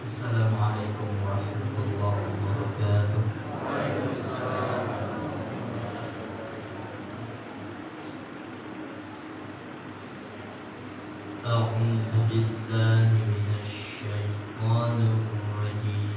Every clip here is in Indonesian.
Assalamualaikum warahmatullahi wabarakatuh. A'udzu billahi minasy syaithanir rajim.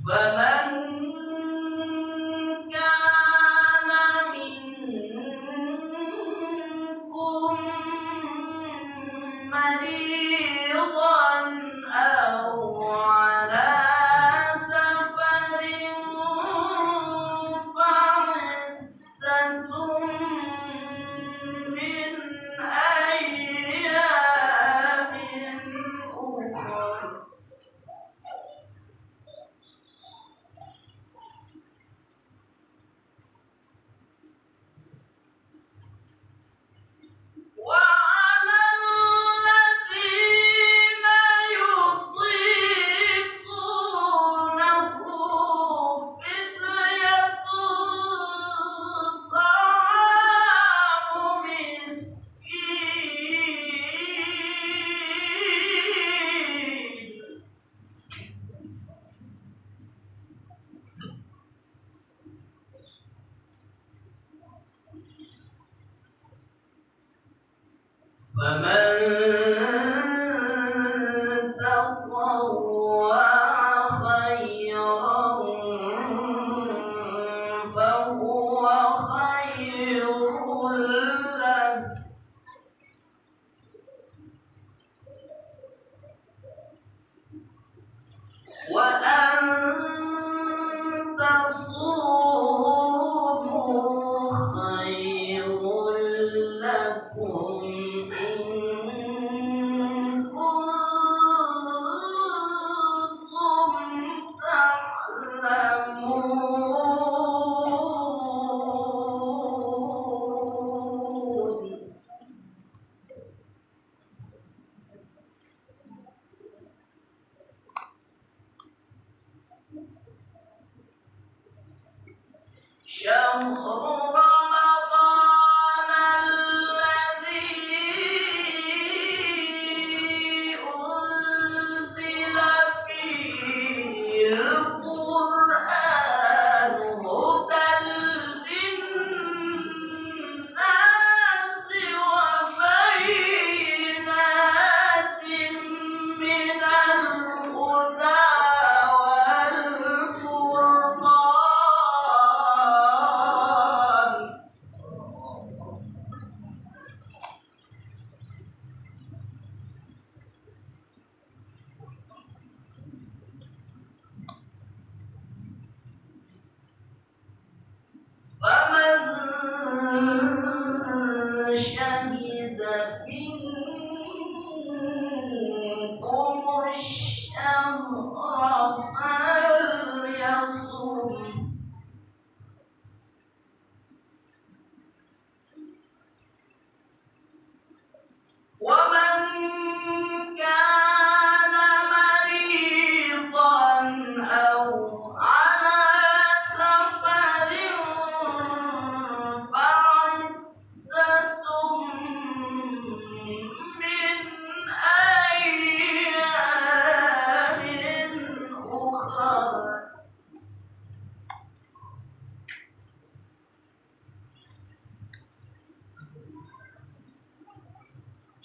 فمن كان منكم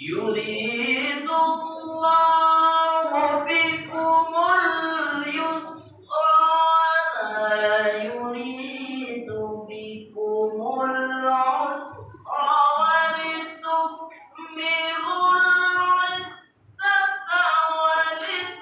يريد الله بكم اليسر ولا يريد بكم العسر ولتكملوا العدة ولتكبروا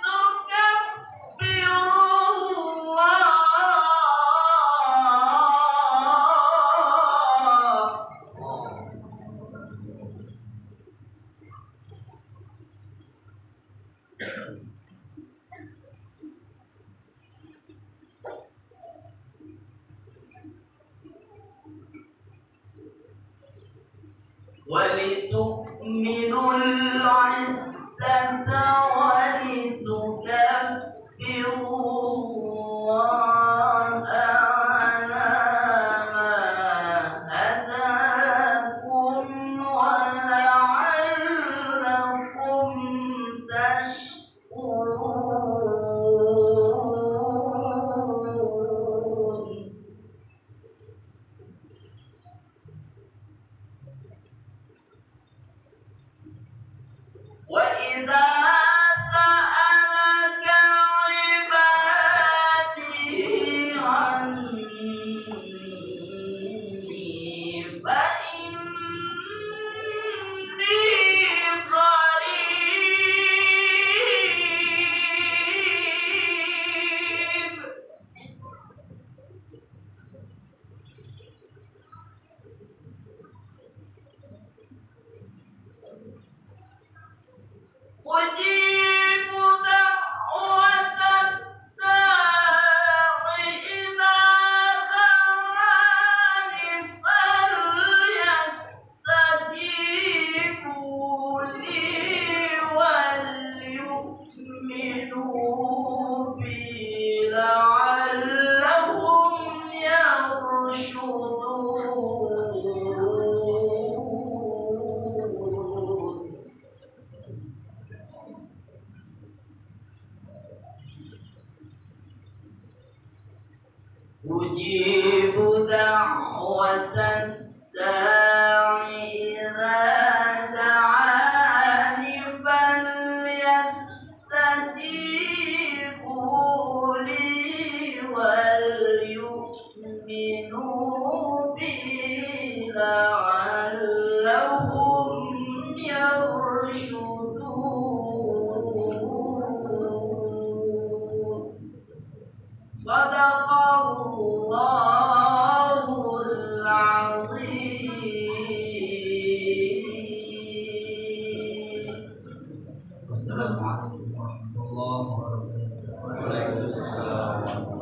ولتكملوا العدة ولتكبروا الله على ما هداكم ولعلكم تشكرون. وإذا سألك عبادي عني فإني قريب أجيب دعوة الداع إذا دعاني فليستجيبوا لي وليؤمنوا بي لعلهم يرشدون. أجيب دعوة الداع إذا دعاني فليستجيبوا لي وليؤمنوا بي لعلهم يرشدون. صدق الله العظيم. السلام عليكم ورحمة الله وبركاته. وعليكم السلام.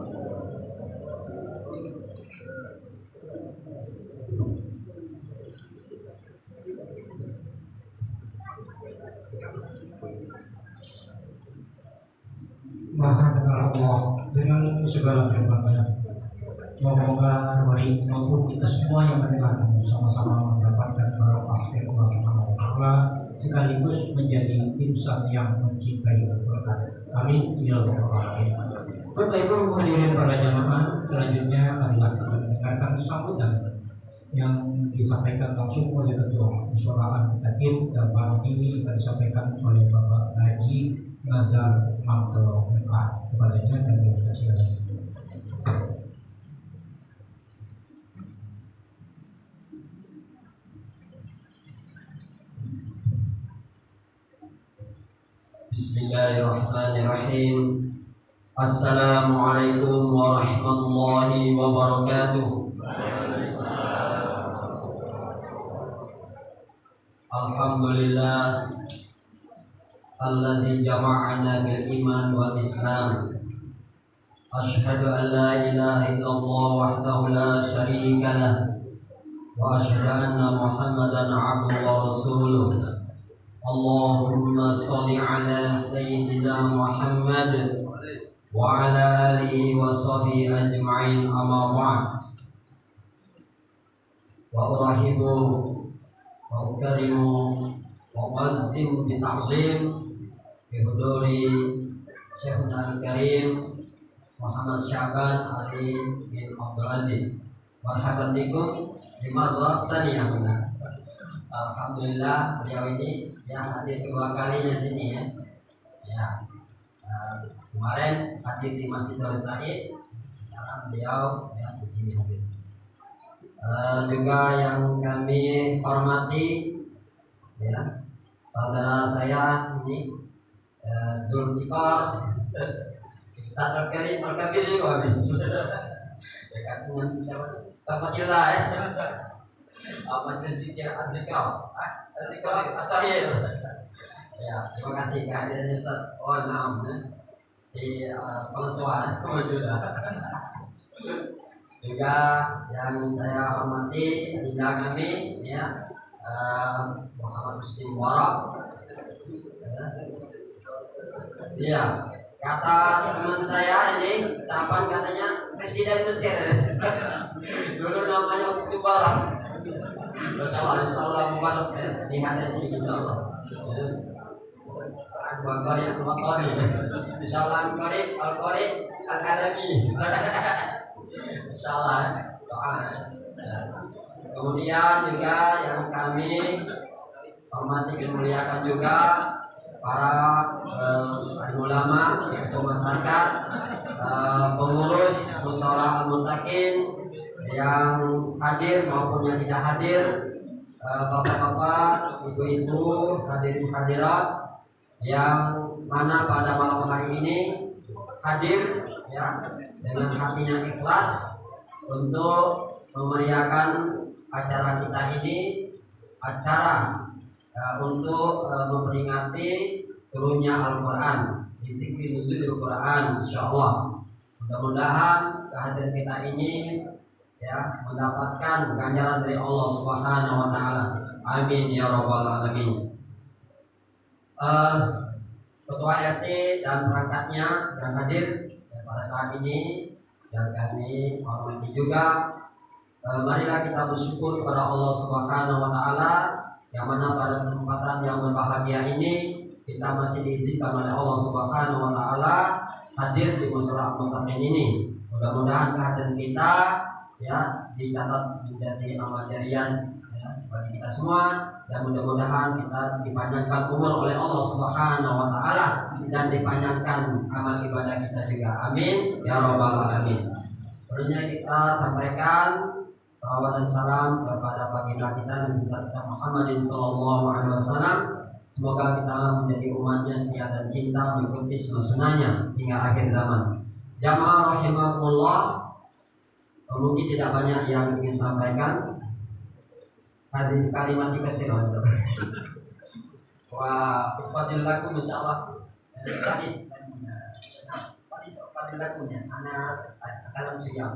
Maha benar Allah dengan segala firman-Nya. Semoga hari maupun kita semua yang mendengarkan sama-sama mendapatkan barokah dari Allah Subhanahu wa taala sekaligus menjadi insan yang mencintai Al-Qur'an. Amin ya rabbal alamin. Bapak Ibu hadirin para jamaah, selanjutnya adalah kita mendengarkan sambutan yang disampaikan langsung oleh Ketua Musyawarah Mutakin dan malam ini akan disampaikan oleh Bapak Haji Nazar Manto MA. Kepadanya kami persilakan. Bismillahirrahmanirrahim. Assalamualaikum warahmatullahi wabarakatuh. Alhamdulillah alladzi jama'ana bil iman wal islam. Asyhadu an la ilaha illallah wahdahu la syarika lah wa asyhadu anna Muhammadan abduhu wa rasuluh. Allahumma shalli ala sayyidina Muhammad wa ala alihi wa sahbihi ajma'in, amma ba'd. Wa urahibu wa ukarimu wa uazzim bi ta'zim bi huduri Syekhna al-Karim Muhammad Sya'ban Ali bin Abdul Aziz. Marhaban bikum di marrah tsaniyah. Alhamdulillah beliau ini ya hadir kedua kalinya sini ya. Ya. Kemarin hadir di Masjid Darus Said, sekarang beliau ya di sini hadir. Juga yang kami hormati ya saudara saya ini Zulfikar Ustaz Al-Karim Al-Kabir juga dekat dengan siapa? Sahabatillah ya. Majelis Zikir Azikal At-Tahir. Ya, terima kasih kehadirannya Ustaz. Oh, naam di Pelansuan kemajuan. Juga yang saya hormati Dinda kami ya Muhammad Muslim Wara. Iya, kata teman saya ini Sapan katanya Presiden Mesir. Dulu namanya Muslim Wara. Insyaallah mubarak di hasil sini insyaallah. Al-Qari Al-Qari. Insyaallah Al-Qari Al-Qari Al-Alami. Insyaallah doa. Kemudian juga yang kami hormati dan muliakan juga para ulama, siswa masyarakat, pengurus Musyawarah Al-Muttaqin yang hadir maupun yang tidak hadir, bapak-bapak, ibu-ibu, hadirin hadirat yang mana pada malam hari ini hadir ya dengan hati yang ikhlas untuk memeriahkan acara kita ini, acara untuk memperingati turunnya Al-Quran, zikri nuzulil Quran, insyaallah. Mudah-mudahan kehadiran kita ini ya mendapatkan ganjaran dari Allah Subhanahu wa taala. Amin ya rabbal alamin. Ketua RT dan perangkatnya yang hadir pada saat ini yang kami hormati juga, marilah kita bersyukur kepada Allah Subhanahu wa taala yang mana pada kesempatan yang berbahagia ini kita masih diizinkan oleh Allah Subhanahu wa taala hadir di Musyawarah Al-Muttaqin ini. Mudah-mudahan kehadiran kita ya dicatat menjadi amal jariah ya, bagi kita semua, dan mudah-mudahan kita dipanjangkan umur oleh Allah Subhanahu wa taala dan dipanjangkan amal ibadah kita juga. Amin ya rabbal alamin. Selanjutnya kita sampaikan salawat dan salam kepada baginda kita Nabi kita Muhammadin sallallahu alaihi wasallam. Semoga kita menjadi umatnya setia dan cinta mengikuti sunnah-sunnahnya hingga akhir zaman. Jamaah rahimakumullah, mungkin tidak banyak yang ingin sampaikan. Hadis kalimat dikasih wa fadilakum insyaallah. Tadi fadilakumnya anak kalam siyam.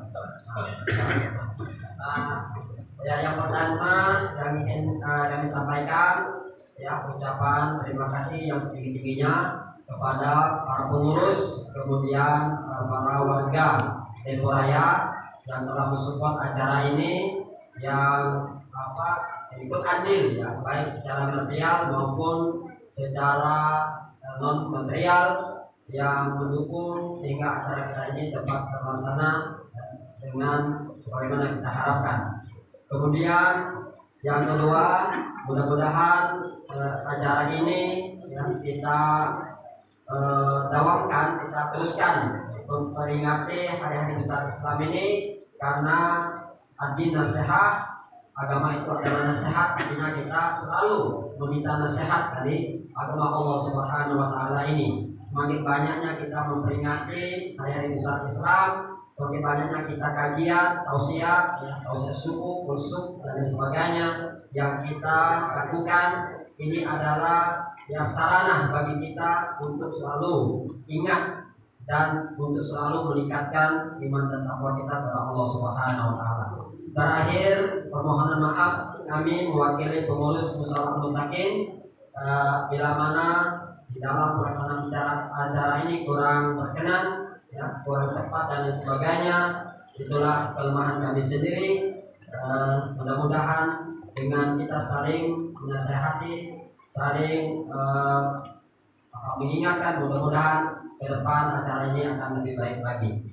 Ya, yang pertama yang ingin kami sampaikan ya ucapan terima kasih yang setinggi-tingginya kepada para pengurus, kemudian para warga Depok Raya yang telah mensupport acara ini, yang ikut andil ya, baik secara material maupun secara non material, yang mendukung sehingga acara kita ini dapat terlaksana dengan sebagaimana kita harapkan. Kemudian yang kedua, mudah-mudahan acara ini yang kita dawamkan, kita teruskan memperingati hari-hari besar Islam ini, karena ad-din nasihat, agama itu adalah nasihat. Artinya kita selalu meminta nasihat dari agama Allah Subhanahu wa taala ini. Semakin banyaknya kita memperingati hari-hari besar Islam, semakin banyaknya kita kajian, tausiah suku, kulsuk dan lain sebagainya yang kita lakukan, ini adalah ya sarana bagi kita untuk selalu ingat dan untuk selalu meningkatkan iman dan takwa kita kepada Allah Subhanahu wa taala. Terakhir, permohonan maaf kami mewakili pengurus Musyawarah Muttaqin bila mana di dalam pelaksanaan acara ini kurang berkenan, ya, kurang tepat dan lain sebagainya. Itulah kelemahan kami sendiri. Mudah-mudahan dengan kita saling menasehati, saling mengingatkan, mudah-mudahan ke depan acara ini akan lebih baik lagi.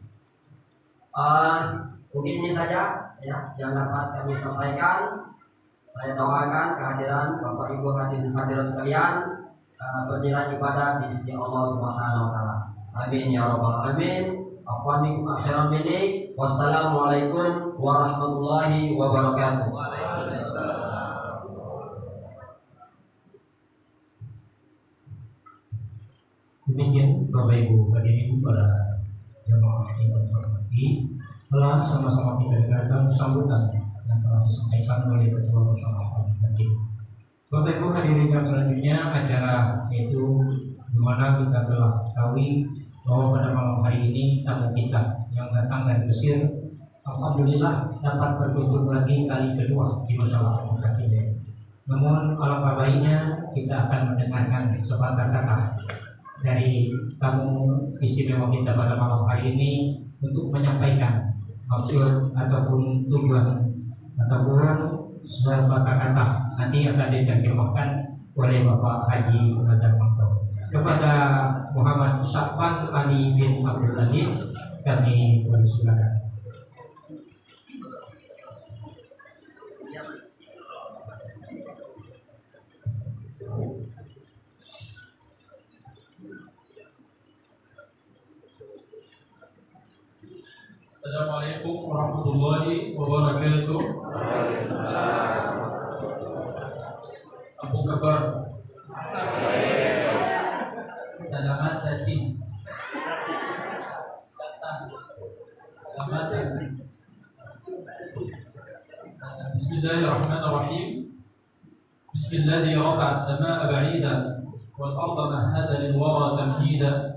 Mungkin ini saja ya yang dapat kami sampaikan. Saya doakan kehadiran Bapak Ibu hadirin sekalian bernilai ibadah di sisi Allah Subhanahu wa taala. Amin ya rabbal alamin. Afwan minkum akhiran minni. Wassalamualaikum warahmatullahi wabarakatuh. Demikian Bapak Ibu hadirin para jemaah yang terhormati, telah sama-sama kita dengarkan sambutan yang telah disampaikan oleh Ketua Musyawarah tadi. Bapak Ibu hadirin yang selanjutnya, acara yaitu di mana kita telah ketahui bahwa pada malam hari ini tamu kita yang datang dari Mesir, alhamdulillah dapat berkunjung lagi kali kedua di Musyawarah tadi. Namun alangkah baiknya kita akan mendengarkan sepatah kata dari tamu istimewa kita pada malam hari ini untuk menyampaikan maksud ataupun tujuan ataupun sebuah kata-kata nanti akan diterjemahkan oleh Bapak Haji Nazar Manto. Kepada Muhammad Syafwan Ali bin Abdul Aziz kami persilakan. Assalamualaikum warahmatullahi wabarakatuh. Apa kabar? Selamat datang. Selamat datang. Bismillahirrahmanirrahim. Bismilladzi rafa'a as-samaa'a ba'idan wal arda mahhada lil wara tamhida.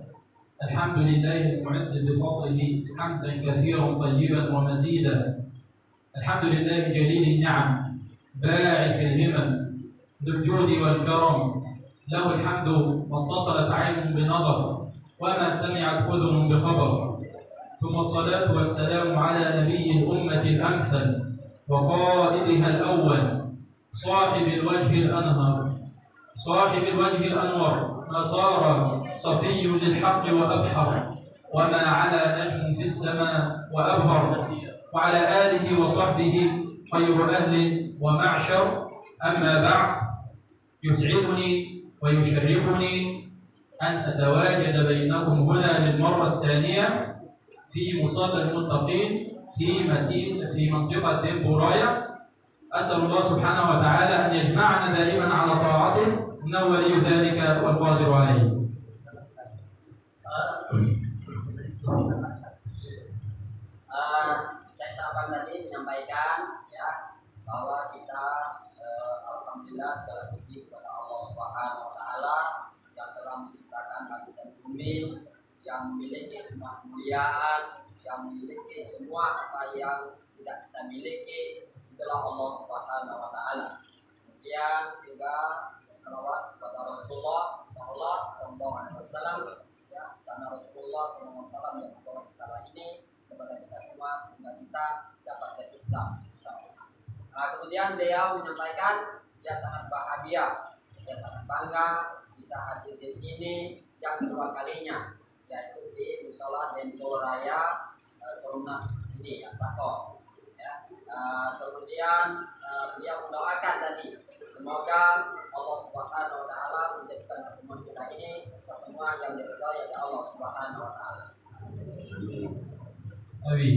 الحمد لله المعز بفضله حمدا كثيرا طيبا ومزيدا. الحمد لله جليل النعم باعث الهمم ذو الجود والكرم. له الحمد ما اتصلت عين بنظر وما سمعت أذن بخبر. ثم الصلاة والسلام على نبي الأمة الأمثل وقائدها الأول صاحب الوجه الأنهر صاحب الوجه الأنور ما صار صفي للحق وأبحر وما على نجم في السماء وأبهر وعلى آله وصحبه خير أهل ومعشر. أما بعد، يسعدني ويشرفني أن أتواجد بينكم هنا للمرة الثانية في مصلى المتقين في منطقة براية. أسأل الله سبحانه وتعالى أن يجمعنا دائما على طاعته إنه ولي ذلك والقادر عليه. Saya sahabat tadi menyampaikan ya bahwa kita alhamdulillah segala puji kepada Allah Subhanahu wa taala yang telah menciptakan langit dan bumi, yang memiliki semua kemuliaan, yang memiliki semua apa yang tidak kita miliki. Itulah Allah Subhanahu wa taala. Kemudian juga salawat kepada Rasulullah sallallahu alaihi wasallam ya, karena Rasulullah sallallahu alaihi wasallam yang membawa risalah ini kepada kita semua sehingga kita dapat berislam. Kemudian beliau menyampaikan dia sangat bahagia, dia sangat bangga bisa hadir di sini yang kedua kalinya, yaitu di Musola Dempo Raya Perumnas ini Asako. Ya. Kemudian beliau mendoakan tadi semoga Allah Subhanahu Wa Taala menjadikan pertemuan kita ini pertemuan yang diridhai oleh Allah Subhanahu Wa Taala. أبي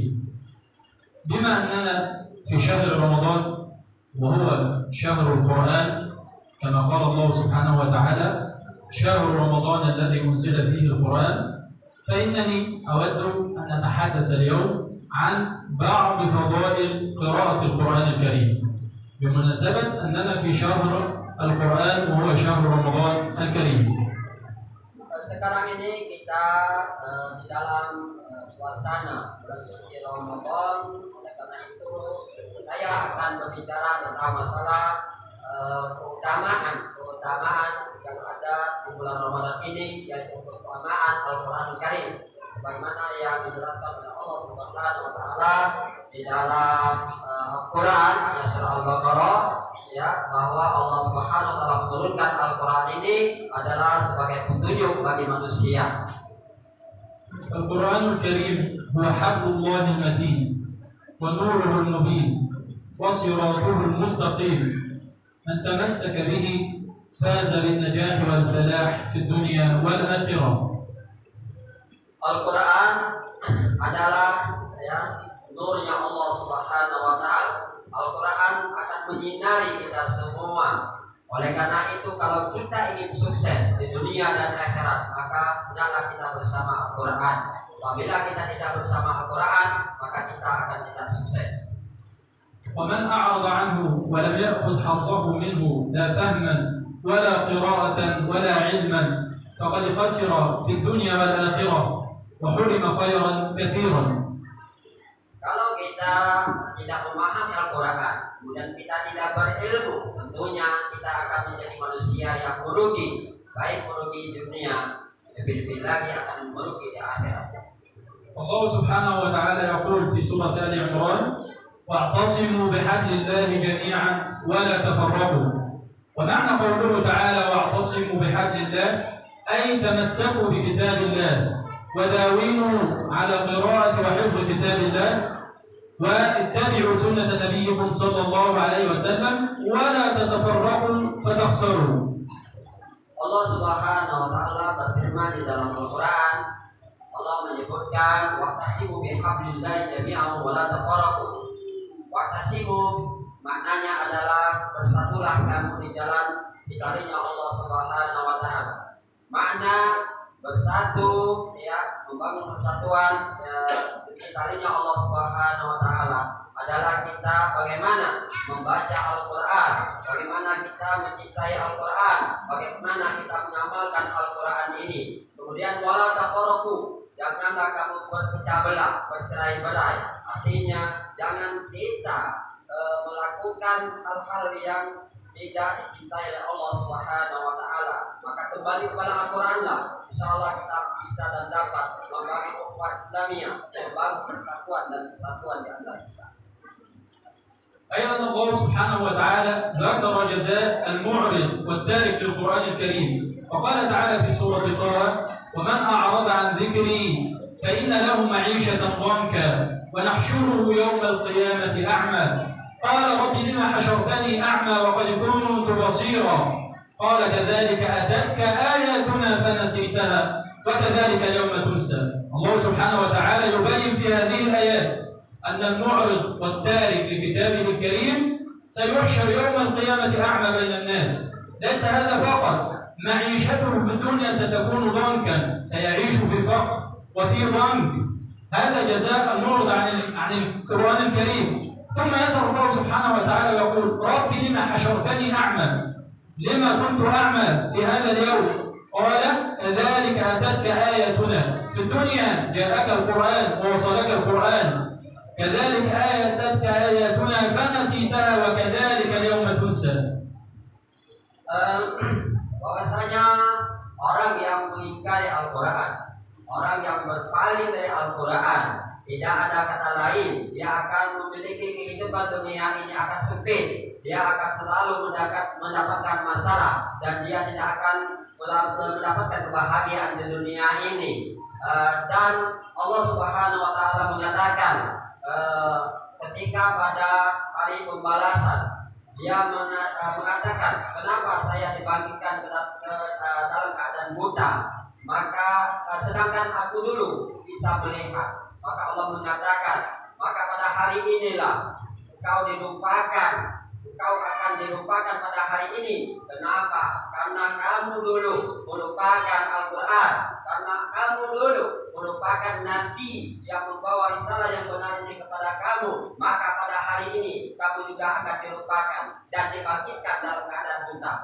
بما أننا في شهر رمضان وهو شهر القرآن كما قال الله سبحانه وتعالى شهر رمضان الذي أنزل فيه القرآن فإنني أود أن أتحدث اليوم عن بعض فضائل قراءة القرآن الكريم بمناسبة أننا في شهر القرآن وهو شهر رمضان الكريم. Sekarang ini kita di dalam suasana bulan suci Ramadan. Oleh karena itu saya akan berbicara tentang masalah keutamaan yang ada di bulan Ramadan ini, yaitu keutamaan Al-Qur'an Karim sebagaimana yang dijelaskan oleh Allah Subhanahu Wa Taala di dalam Al-Qur'an ya surah Al-Baqarah, ya, bahwa Allah Subhanahu Wa Taala menurunkan Al-Qur'an ini adalah sebagai petunjuk bagi manusia. القرآن الكريم هو حبل الله المتين ونوره المبين وصراطه المستقيم من تمسك به فاز بالنجاح والفلاح في الدنيا والآخرة. Al-Quran adalah ya nurnya Allah Subhanahu Wa Taala. Al-Quran akan menyinari kita semua. Oleh karena itu kalau kita ingin sukses di dunia dan akhirat, maka hendaklah kita bersama Al-Quran. Apabila kita tidak bersama Al-Quran, maka kita akan tidak sukses. ومن أعرض عنه ولم يأخذ حظه منه لا فهما ولا قراءة ولا علما فقد خسر في الدنيا والآخرة وحرم خيرا كثيرا. Kalau kita tidak memahami Al-Quran, kemudian kita tidak berilmu, tentunya kita akan menjadi manusia yang merugi, baik merugi di dunia, lebih-lebih lagi akan merugi di akhirat. Allah Subhanahu Wa Taala يقول في سورة آل عمران واعتصموا بحبل الله جميعا ولا تفرقوا. ومعنى قوله تعالى واعتصموا بحبل الله أي تمسكوا بكتاب الله وداوموا على قراءة وحفظ كتاب الله واتبعوا سنة نبيكم صلى الله عليه وسلم ولا تتفرقوا فتخسروا. Allah Subhanahu Wa Taala berfirman di dalam Al-Quran, Allah menyebutkan wa'tasimu bihablillahi jami'an wa la tafarraqu. Wa'tasimu maknanya adalah bersatulah kamu di jalan dikalinya Allah Subhanahu Wa Taala. Makna bersatu, ya, membangun persatuan ya, dikalinya Allah Subhanahu Wa Taala adalah kita bagaimana membaca Al-Quran, bagaimana kita mencintai Al-Quran, bagaimana kita mengamalkan Al-Quran ini. Kemudian wala tafarraqu, janganlah kamu berpecah belah, bercerai-berai. Artinya jangan kita melakukan hal-hal yang tidak dicintai oleh Allah Subhanahu Wa Taala. Maka kembali kepada Al-Quranlah, insyaallah kita bisa dan dapat membangun ukhuwah Islamiyah, membangun persatuan dan kesatuan di antara kita. أيضا الله سبحانه وتعالى ذكر جزاء المعرض والتارك للقرآن الكريم فقال تعالى في سورة طه ومن أعرض عن ذكري فإن له معيشة ضنكا ونحشره يوم القيامة أعمى قال رب لما حشرتني أعمى وقد كنت بصيرا قال كذلك أتتك آياتنا فنسيتها وكذلك اليوم تنسى. الله سبحانه وتعالى يبين في هذه الآيات أن المعرض والتارك لكتابه الكريم سيحشر يوم القيامة أعمى بين الناس. ليس هذا فقط، معيشته في الدنيا ستكون ضنكا، سيعيش في فقر وفي ضنك. هذا جزاء المعرض عن القرآن الكريم. ثم يسأل الله سبحانه وتعالى ويقول رب لما حشرتني أعمى، لما كنت أعمى في هذا اليوم؟ قال كذلك أتتك آياتنا. في الدنيا جاءك القرآن ووصلك القرآن، كذلك أتتك آياتنا فنسيتها وكذلك اليوم تنسى. Bahwasanya orang yang mengingkari Al-Quran, orang yang berpaling dari Al-Quran, tidak ada kata lain, dia akan memiliki kehidupan dunia ini akan sempit, dia akan selalu mendapatkan masalah, dan dia tidak akan mendapatkan kebahagiaan di dunia ini. Dan Allah Subhanahu wa Ta'ala mengatakan ketika pada hari pembalasan, dia mengatakan, kenapa saya dibangkitkan dalam keadaan buta, maka sedangkan aku dulu bisa melihat. Maka Allah mengatakan, maka pada hari inilah engkau dilupakan, engkau akan dilupakan pada hari ini. Kenapa? Karena kamu dulu melupakan Al-Quran, karena kamu dulu melupakan Nabi yang membawa risalah yang benar ini kepada kamu. Maka pada hari ini kamu juga akan dilupakan dan dibangkitkan dalam keadaan buta.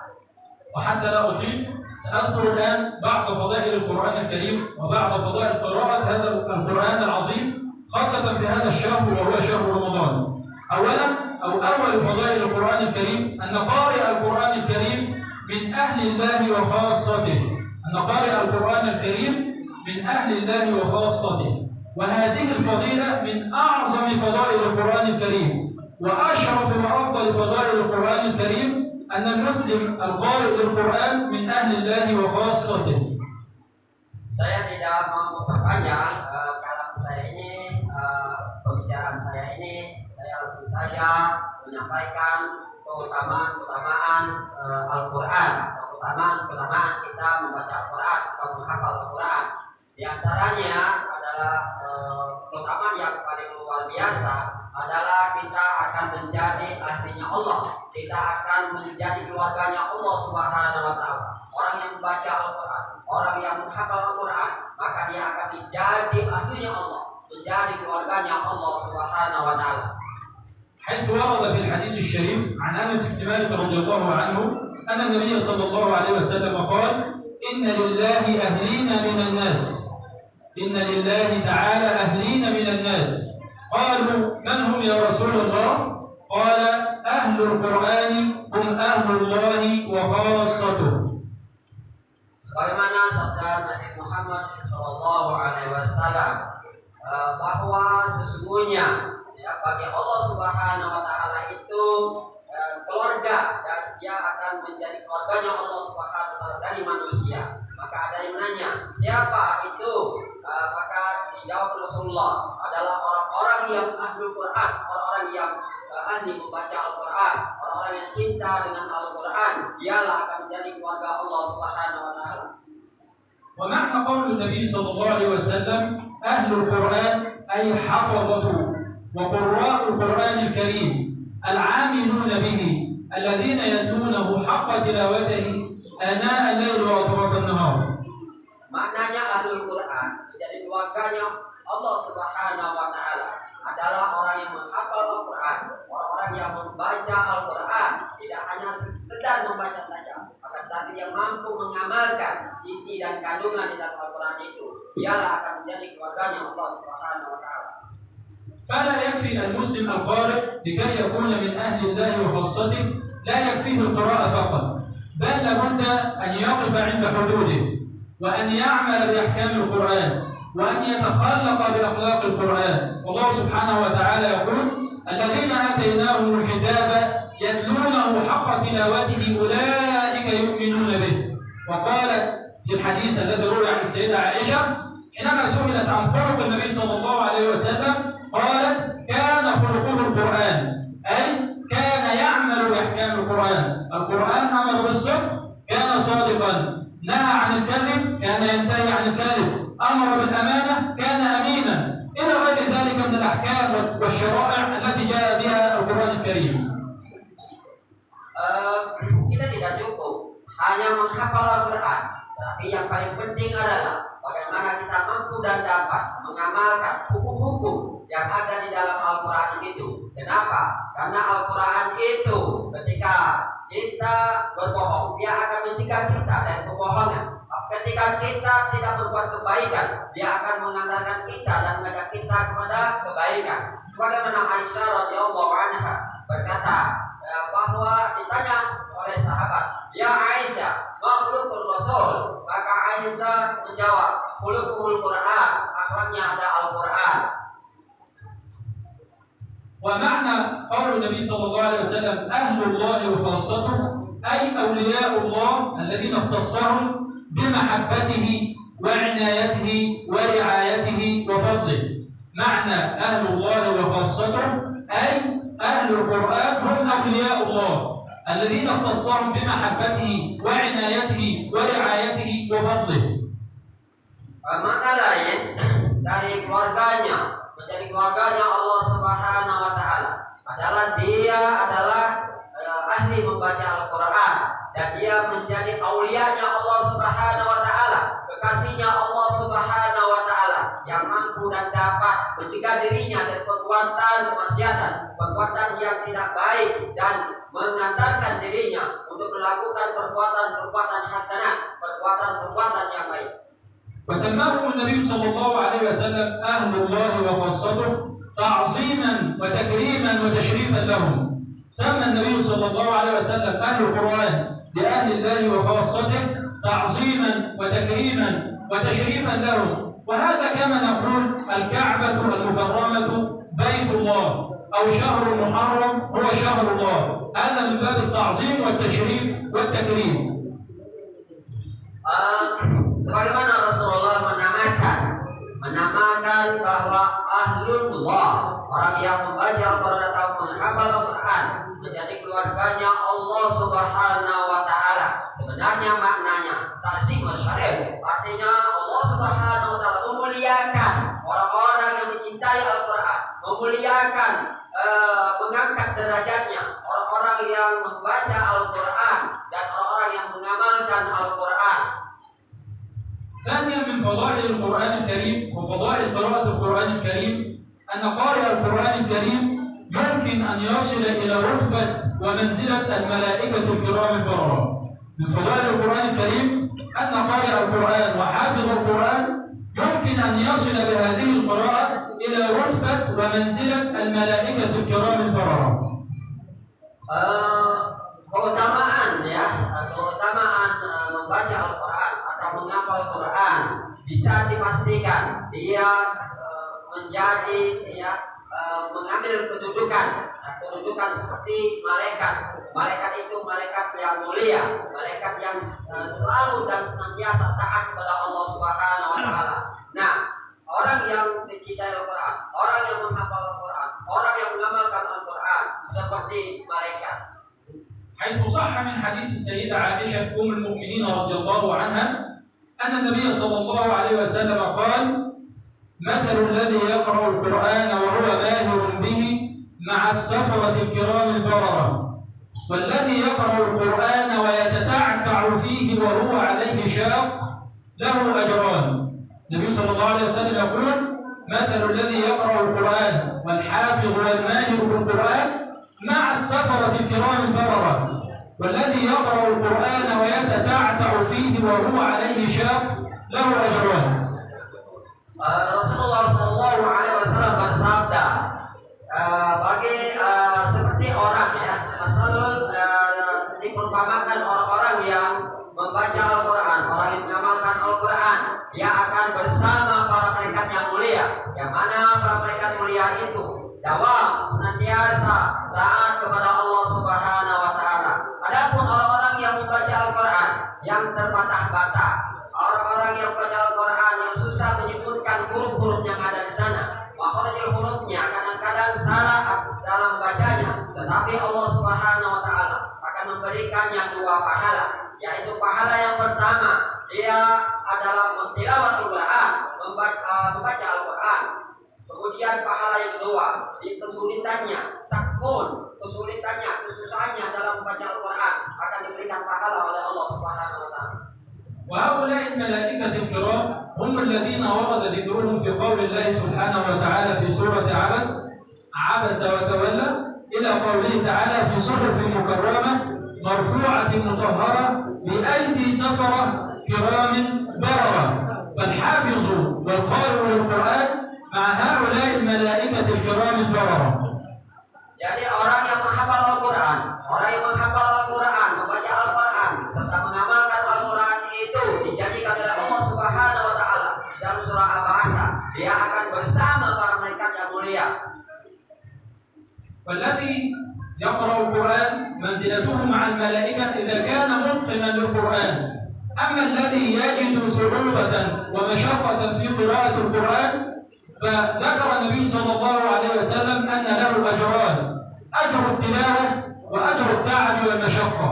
وحتى لا أطيل سأذكر الآن بعض فضائل القرآن الكريم وبعض فضائل قراءة هذا القرآن العظيم خاصة في هذا الشهر وهو شهر رمضان. أول فضائل القرآن الكريم أن قارئ القرآن الكريم من أهل الله وخاصته، أن قارئ القرآن الكريم من أهل الله وخاصته، وهذه الفضيلة من أعظم فضائل القرآن الكريم، وأشرف وأفضل فضائل القرآن الكريم أن المسلم القارئ للقرآن من أهل الله وخاصته. Saya tidak mau memperpanjang kalam saya ini, pembicaraan saya ini. Saya langsung saja menyampaikan keutamaan Al-Quran, atau keutamaan kita membaca Al-Quran atau menghafal Al-Quran. Di antaranya adalah keutamaan yang paling luar biasa adalah kita akan menjadi ahlinya Allah, kita akan menjadi keluarganya Allah Subhanahu wa Ta'ala. Orang yang membaca Al-Quran, orang yang menghafal Al-Quran, maka dia akan menjadi ahlinya Allah, menjadi keluarganya Allah Subhanahu wa Ta'ala. حيث ورد في الحديث الشريف عن أنس بن مالك رضي الله عنه أن النبي صلى الله عليه وسلم قال: إن لله أهلين من الناس، إن لله تعالى أهلين من الناس. قالوا: من هم يا رسول الله؟ قال: أهل القرآن هم أهل الله وخاصته. Sebagaimana sabda Nabi Muhammad SAW bahwa sesungguhnya bagi Allah Subhanahu wa Ta'ala itu keluarga, dan dia akan menjadi keluarganya Allah Subhanahu wa Ta'ala dari manusia. Maka ada yang menanya, siapa itu? Maka dijawab Rasulullah, adalah orang-orang yang ahlul Quran, orang-orang yang ahli membaca Al-Quran, orang-orang yang cinta dengan Al-Quran, dialah akan menjadi keluarga Allah Subhanahu wa Ta'ala. ومعنى قول النبي صلى الله عليه وسلم أهل القرآن أي حفظته وقراء القرآن الكريم العاملون به الذين يتلونه حق تلاوته آناء الليل وأطراف النهار. Maknanya ahlul Quran menjadi keluarganya Allah Subhanahu wa Ta'ala adalah orang yang menghafal Al-Quran, orang-orang yang membaca Al-Quran, tidak hanya sekedar membaca saja, akan tetapi yang mampu mengamalkan isi dan kandungan di dalam Al-Quran itu, dialah akan menjadi keluarganya Allah Subhanahu wa Ta'ala. فلا يكفي المسلم القارئ لكي يكون من أهل الله وخاصته، لا يكفيه القراءة فقط، بل لابد أن يقف عند حدوده، وأن يعمل بأحكام القرآن، وأن يتخلق بأخلاق القرآن. والله سبحانه وتعالى يقول: الذين آتيناهم الكتاب يتلونه حق تلاوته أولئك يؤمنون به. وقالت في الحديث الذي روي عن السيدة عائشة حينما سئلت عن خلق النبي صلى الله عليه وسلم، قالت: كان خلقه القرآن، أي كان يعمل بأحكام القرآن. القرآن أمر بالصدق، كان صادقا، نهى عن الكذب، كان ينتهي عن الكذب، أمر بالأمانة، كان أمينا، إلى غير ذلك من الأحكام والشرائع التي جاء بها القرآن الكريم. Kita tidak cukup hanya menghafal Al-Quran, tapi yang paling penting adalah bagaimana kita mampu dan dapat mengamalkan hukum-hukum yang ada di dalam Al-Quran itu. Kenapa? Karena Al-Quran itu ketika kita berbohong, dia akan mencegah kita dari kebohongan. Ketika kita tidak berbuat kebaikan, dia akan mengantarkan kita dan mengajak kita kepada kebaikan. Sebagaimana Aisyah radhiyallahu anha berkata bahwa ditanya oleh sahabat, "Ya Aisyah, makhlukul Rasul?" Maka Aisyah menjawab, khuluquhul Quran, akhlaknya ada Al-Quran. ومعنى قول النبي صلى الله عليه وسلم أهل الله وخاصته أي أولياء الله الذين اختصهم بمحبته وعنايته ورعايته وفضله. معنى أهل الله وخاصته أي أهل القرآن هم أولياء الله الذين اختصهم بمحبته وعنايته ورعايته وفضله. Maka lain dari keluarganya menjadi keluarganya Allah Subhanahu wa taala adalah dia adalah ahli membaca Al-Quran dan dia menjadi aulianya Allah Subhanahu wa taala, kekasihnya Allah Subhanahu wa taala yang mampu dan dapat mencegah dirinya dari perbuatan kemaksiatan, perbuatan yang tidak baik dan mengantarkan dirinya untuk melakukan perbuatan-perbuatan hasanah, perbuatan-perbuatan yang baik. وسماهم النبي صلى الله عليه وسلم أهل الله وخاصته تعظيما وتكريما وتشريفا لهم. سمى النبي صلى الله عليه وسلم أهل القرآن بأهل الله وخاصته تعظيما وتكريما وتشريفا لهم. وهذا كما نقول الكعبة المكرمة بيت الله أو شهر المحرم هو شهر الله. هذا من باب التعظيم والتشريف والتكريم. Sebagaimana Rasulullah menamakan bahwa ahlullah, orang yang membaca Al-Quran atau menghafal Al-Quran, menjadi keluarganya Allah Subhanahu wa taala. Sebenarnya maknanya ta'zim syarif, artinya Allah Subhanahu wa taala memuliakan orang-orang yang mencintai Al-Quran, memuliakan mengangkat derajatnya orang-orang yang membaca Al-Quran dan orang-orang yang mengamalkan Al-Quran. ثانيا من فضائل القرآن الكريم وفضائل قراءة القرآن الكريم أن قارئ القرآن الكريم يمكن أن يصل إلى رتبة ومنزلة الملائكة الكرام البررة. من فضائل القرآن الكريم أن قارئ القرآن وحافظ القرآن يمكن أن يصل بهذه القراءة إلى رتبة ومنزلة الملائكة الكرام البررة. Keutamaan membaca Al-Quran atau menghafal Al-Quran bisa dipastikan dia menjadi mengambil kedudukan seperti malaikat itu malaikat yang mulia, malaikat yang selalu dan senantiasa taat kepada Allah Subhanahu wa taala. Nah, orang yang mencintai Al-Quran, orang yang menghafal Al-Quran, orang yang mengamalkan Al-Quran seperti malaikat. حيث صح من حديث السيدة عائشة أم المؤمنين رضي الله عنها أن النبي صلى الله عليه وسلم قال: مثل الذي يقرأ القرآن وهو ماهر به مع السفرة الكرام البررة والذي يقرأ القرآن ويتتعتع فيه وهو عليه شاق له أجران. النبي صلى الله عليه وسلم يقول: مثل الذي يقرأ القرآن والحافظ والماهر بالقرآن مع السفرة الكرام البررة والذي يقرأ القرآن ويتتعتع فيه وهو عليه شاق له أجران. Rasulullah Shallallahu Alaihi Wasallam bersabda, seperti orang masalul diperumpamakan orang-orang yang membaca Al-Quran, orang yang mengamalkan Al-Quran, dia akan bersama para malaikat yang mulia, yang mana para malaikat mulia itu dawam senantiasa taat kepada Allah Subhanahu wa taala. Adapun orang-orang yang membaca Al-Quran yang terbata-bata, orang-orang yang membaca Al-Quran yang susah menyebutkan huruf-huruf yang ada di sana, makhrajul hurufnya kadang-kadang salah dalam bacanya, tetapi Allah Subhanahu wa taala akan memberikannya dua pahala, yaitu pahala yang pertama dia adalah tilawatul Quran, membaca Al-Quran. Kemudian pahala yang kedua di kesulitannya, kesusahannya dalam membaca Al-Quran akan diberikan pahala oleh Allah Subhanahu wa taala. وهؤلاء الملائكة الكرام هم الذين ورد ذكرهم في قول الله سبحانه وتعالى في سورة عبس وتولى إلى قوله تعالى في صحف مكرمة مرفوعة مطهرة بأيدي سفرة كرام بررة. فالحافظ والقارئ للقرآن مع هؤلاء الملائكة الكرام البررة. Jadi orang yang menghafal Al-Quran, membaca Al-Quran serta mengamalkan Al-Quran itu dijanjikan oleh Allah Subhanahu wa taala والذي يقرأ القرآن منزلته مع الملائكة إذا كان متقنا للقرآن. أما الذي يجد صعوبة ومشقة في قراءة القرآن فذكر النبي صلى الله عليه وسلم أن له أجران: أجر التلاوة وأجر التعب والمشقة.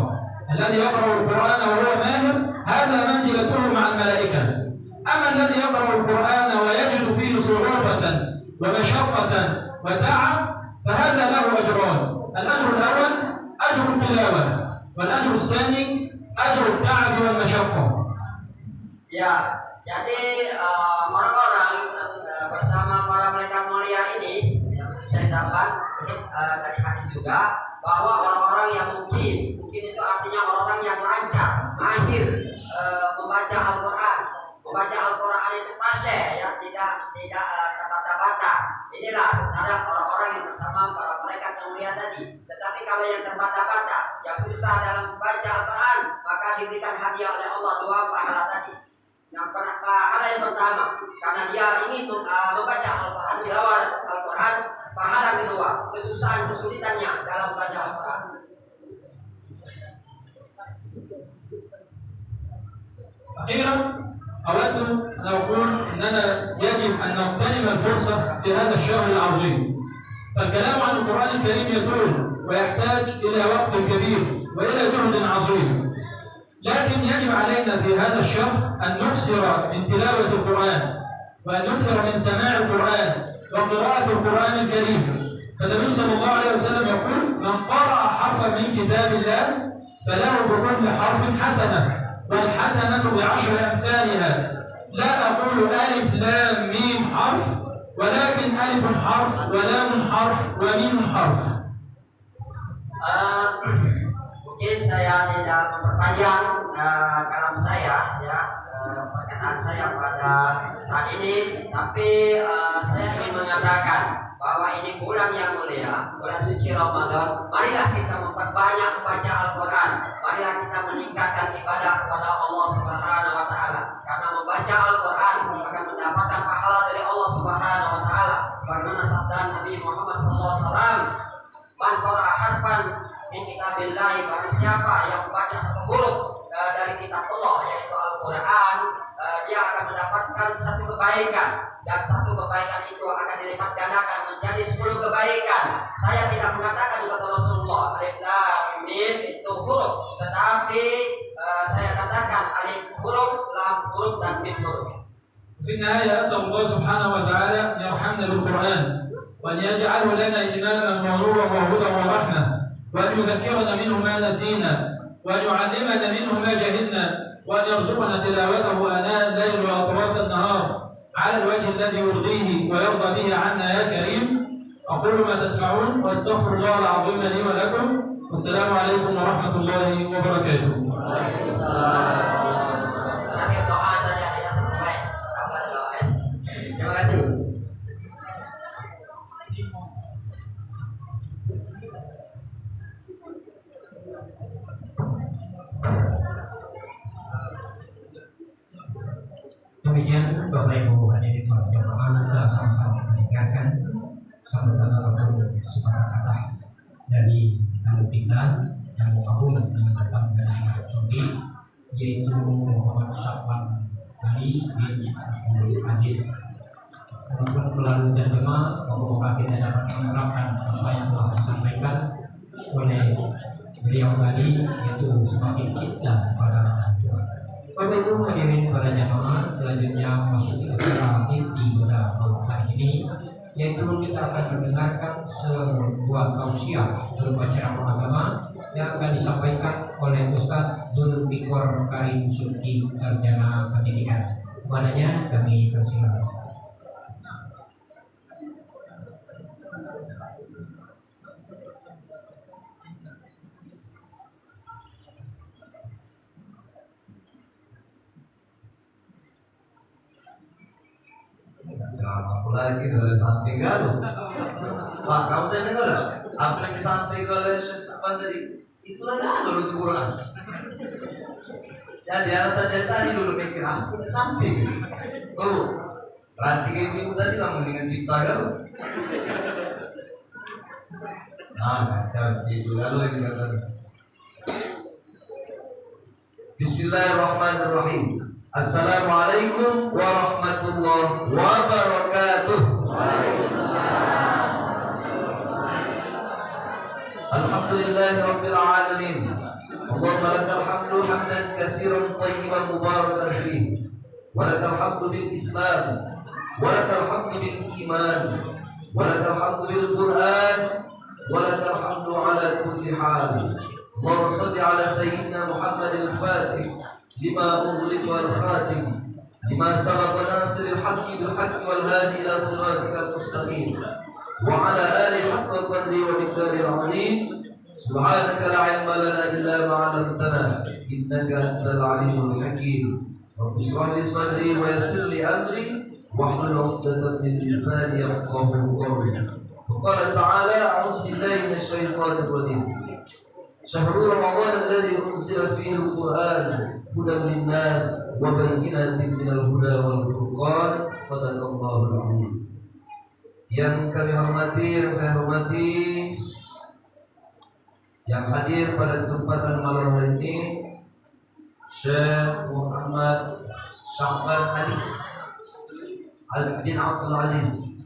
الذي يقرأ القرآن وهو ماهر هذا منزلته مع الملائكة. أما الذي يقرأ القرآن ويجد فيه صعوبة ومشقة وتعب فهذا له أجران: الأجر الأول أجر التلاوة، والأجر الثاني أجر التعب والمشقة. Ya, jadi orang-orang bersama para malaikat mulia ini yang saya sampaikan dari hadis juga bahwa orang-orang yang mungkin itu artinya orang-orang yang lancar, mahir membaca Al-Quran. Membaca Al-Quran itu fasih, ya, tidak terbata-bata. Inilah saudara orang-orang yang bersama para malaikat yang mulia tadi. Tetapi kalau yang terbata-bata, yang susah dalam membaca Al-Quran, maka diberikan hadiah oleh Allah 2 pahala tadi. Yang pahala yang pertama, karena dia ingin membaca Al-Quran, tilawah Al-Quran. Pahala kedua, kesulitannya dalam membaca Al-Quran. أخيرا أود أن أقول أننا يجب أن نغتنم الفرصة في هذا الشهر العظيم. فالكلام عن القرآن الكريم يطول ويحتاج إلى وقت كبير وإلى جهد عظيم، لكن يجب علينا في هذا الشهر أن نكثر من تلاوة القرآن وأن نكثر من سماع القرآن وقراءة القرآن الكريم. فالنبي صلى الله عليه وسلم يقول: من قرأ حرفا من كتاب الله فله بكل حرف حسنة، والحسنة ب10 أمثالها. لا أقول ألف لام ميم حرف، ولكن ألف حرف ولام حرف وميم حرف. Mungkin saya tidak memperpanjang kalam saya, ya, perkataan saya pada saat ini, tapi saya ingin mengatakan bahwa ini bulan yang mulia, bulan suci Ramadan. Marilah kita memperbanyak membaca Al-Quran. Marilah kita meningkatkan ibadah kepada Allah Subhanahu wa Ta'ala. Karena membaca Al-Quran akan mendapatkan pahala dari Allah Subhanahu wa Ta'ala. Sebagaimana sabda Nabi Muhammad SAW, "Man qara'a harfan min kitabillahi", barang siapa yang membaca satu huruf dari kitab Allah yaitu Al-Quran, dia akan mendapatkan satu kebaikan, dan satu kebaikan itu akan dilipat gandakan menjadi 10 kebaikan. Saya tidak mengatakan juga Rasulullah alif lam mim itu huruf, tetapi saya katakan alif huruf, lam huruf, dan mim huruf. في النهاية أسأل الله سبحانه وتعالى أن يرحمنا بالقرآن، وأن يجعله لنا إماما ونورا وهدى ورحمة، وأن يذكرنا منه ما نسينا، وأن يعلمنا منه ما جهلنا، وأن يرزقنا تلاوته آناء الليل وأطراف النهار على الوجه الذي يرضيه ويرضى به عنا يا كريم. أقول ما تسمعون وأستغفر الله العظيم لي ولكم، والسلام عليكم ورحمة الله وبركاته. Terakhir doa saja ya, sampai doa. Terima kasih. Demikian Bapak Ibu hadirin berjamaah telah sama-sama mendengarkan sambutan ataupun sepatah dari tamu kita yang agung yang datang dari Arab Saudi, yaitu Muhammad Syafwan Ali bin Abdul Aziz. Untuk melalui terjemah, semoga kita dapat menerapkan apa yang telah disampaikan oleh beliau tadi, yaitu semakin cinta pada Tuhan. Bapak Ibu hadirin para jamaah, selanjutnya masuk ke acara inti pada malam hari ini, yaitu kita akan mendengarkan sebuah tausiah berupa ceramah agama yang akan disampaikan oleh Ustaz Zulfikar Karim Subki, sarjana pendidikan. Kepadanya kami persilakan. Apa lagi dari samping galuh? Wah, kamu tadi dengar? Apa yang disampaikan oleh Syekh apa tadi? Itulah galuh di Quran. Jadi anak tadi dulu mikir apa di samping. Oh, ranting ibu tadi langsung dengan cipta galuh. Nah, kacau itu lalu yang dikatakan. Bismillahirrahmanirrahim. Assalamualaikum warahmatullahi wabarakatuh. Alhamdulillahi rabbil alamin. Allahumma lakal hamdu hamdan katsiran thayyiban mubarakan fihi. Wa lakal hamdu bil Islam, wa lakal hamdu bil iman, wa lakal hamdu bil Qur'an, wa lakal hamdu ala kulli hal. Allahumma shalli ala sayyidina Muhammadil Fatih lima ughliqa wal khatim lima sabaqa nasiril haqqi bil haqqi wal hadi ila siratikal mustaqim wa ala alihi haqqa qadri wa miqdaril azim. Subhanaka la ilma lana illa ma 'allamtana innaka antal alimul hakim. Rabbi shrah li sadri wa yassir li amri wahlul 'uqdatam min lisani yafqahu qawli. Qala ta'ala a'udzu billahi minasy syaithanir rajim. Syahrul Ramadan alladzi unzila fihi al-Qur'an hudan lin-nas wa bayyinatin minal huda wal furqan. Shadaqallahul 'azim. Yang kami hormati, yang saya hormati, yang hadir pada kesempatan malam hari ini, Syekh Muhammad Syahban Ali bin Abdul Aziz.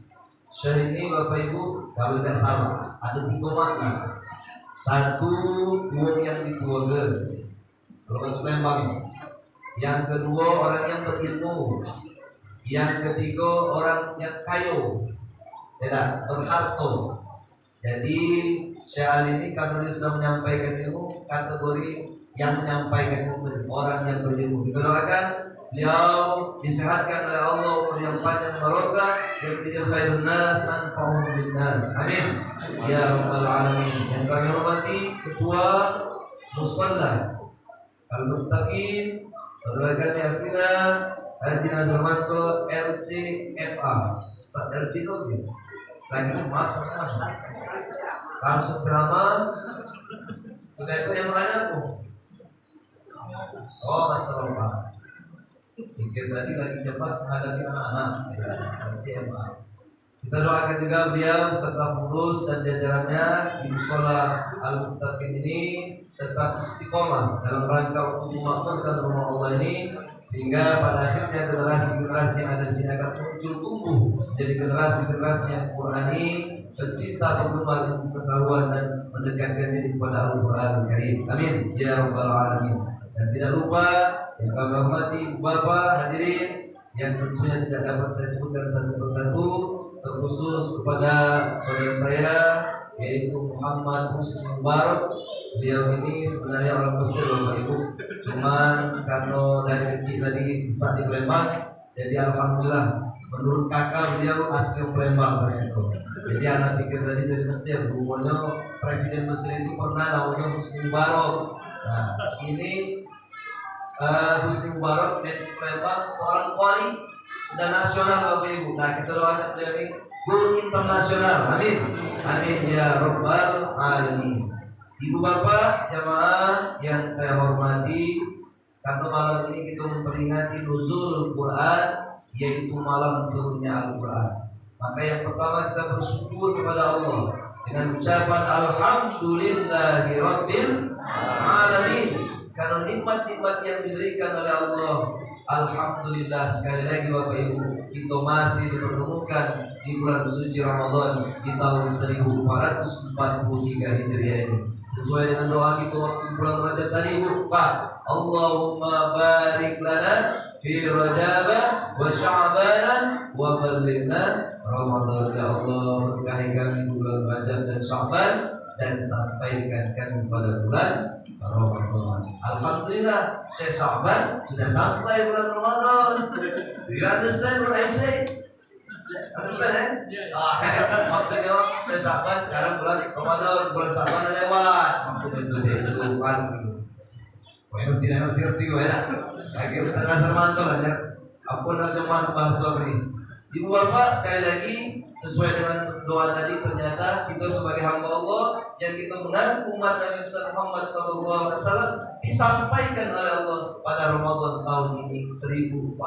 Syekh ini Bapak Ibu, kalau tidak salah, ada 3 makna. Satu, uang yang dituaga, kalau masuk Lembang. Yang kedua, orang yang berilmu. Yang ketiga, orang yang kayo, tidak berharta. Jadi Syekh Ali ini kalau dia sudah menyampaikan ilmu, kategori yang menyampaikan ilmu, orang yang berilmu. Kita doakan beliau disehatkan oleh Allah, umur yang panjang barokah, yang menjadi khairun nas anfa'uhum linnas. Amin ya rabbal alamin. Yang kami hormati Ketua Musalla Al-Muttaqin Saudara kami Afina Haji Nazarmanto LCMA. LC itu lagi masuk langsung ceramah. Sudah itu yang mana aku? Oh, masalah. Pikir tadi lagi cepat menghadapi anak-anak LCMA. Kita doakan juga beliau serta pengurus dan jajarannya di Mushola Al-Muttaqin ini tetap istiqomah dalam rangka untuk memakmurkan rumah Allah ini, sehingga pada akhirnya generasi-generasi yang ada di sini akan muncul tumbuh menjadi generasi-generasi yang Qur'ani, pencinta, penggemar pengetahuan dan mendekatkan diri kepada Al-Qur'an Karim. Amin ya rabbal alamin. Dan tidak lupa yang kami hormati Bapak hadirin yang tentunya tidak dapat saya sebutkan satu persatu, terkhusus kepada saudara saya yaitu Muhammad Husni Mubarak. Beliau ini sebenarnya orang Mesir Bapak Ibu, cuman karena dari kecil tadi besar di Palembang, jadi alhamdulillah menurut kakak beliau asli Palembang ternyata. Jadi anak pikir tadi dari Mesir, rupanya Presiden Mesir itu pernah namanya Husni Mubarak. Nah ini Husni Mubarak dari Palembang, seorang wali sudah nasional Bapak Ibu. Nah kita doakan beliau ini guru internasional. Amin. Amin ya rabbal alamin. Ibu bapak jamaah yang saya hormati, karena malam ini kita memperingati nuzul Quran, yaitu malam turunnya Al-Quran. Maka yang pertama kita bersyukur kepada Allah dengan ucapan alhamdulillahi rabbil alamin, karena nikmat-nikmat yang diberikan oleh Allah. Alhamdulillah, sekali lagi Bapak Ibu, kita masih dipertemukan di bulan suci Ramadan di tahun 1443 Hijriah ini. Sesuai dengan doa kita waktu bulan Rajab tadi, Pak, Allahumma barik lana fi Rajab wa Sya'ban wa ballighna Ramadan. Ya Allah, berkahi kami bulan Rajab dan Sya'ban dan sampaikan kami pada bulan Ramadan. Alhamdulillah, Syekh Sya'ban sudah sampai bulan Ramadan. Do you understand what I say? Understand maksudnya Syekh Sya'ban sekarang bulan Ramadan, bulan Sya'ban udah lewat. Maksudnya itu jadi lupa. Wah, tidak ngerti gue ya. Lagi Ustaz Nazar Manto lah ya. Apa terjemahan bahasa ini? Ibu bapak sekali lagi sesuai dengan doa tadi, ternyata kita sebagai hamba Allah yang kita mengaku umat Nabi Muhammad SAW disampaikan oleh Allah pada Ramadan tahun ini 1443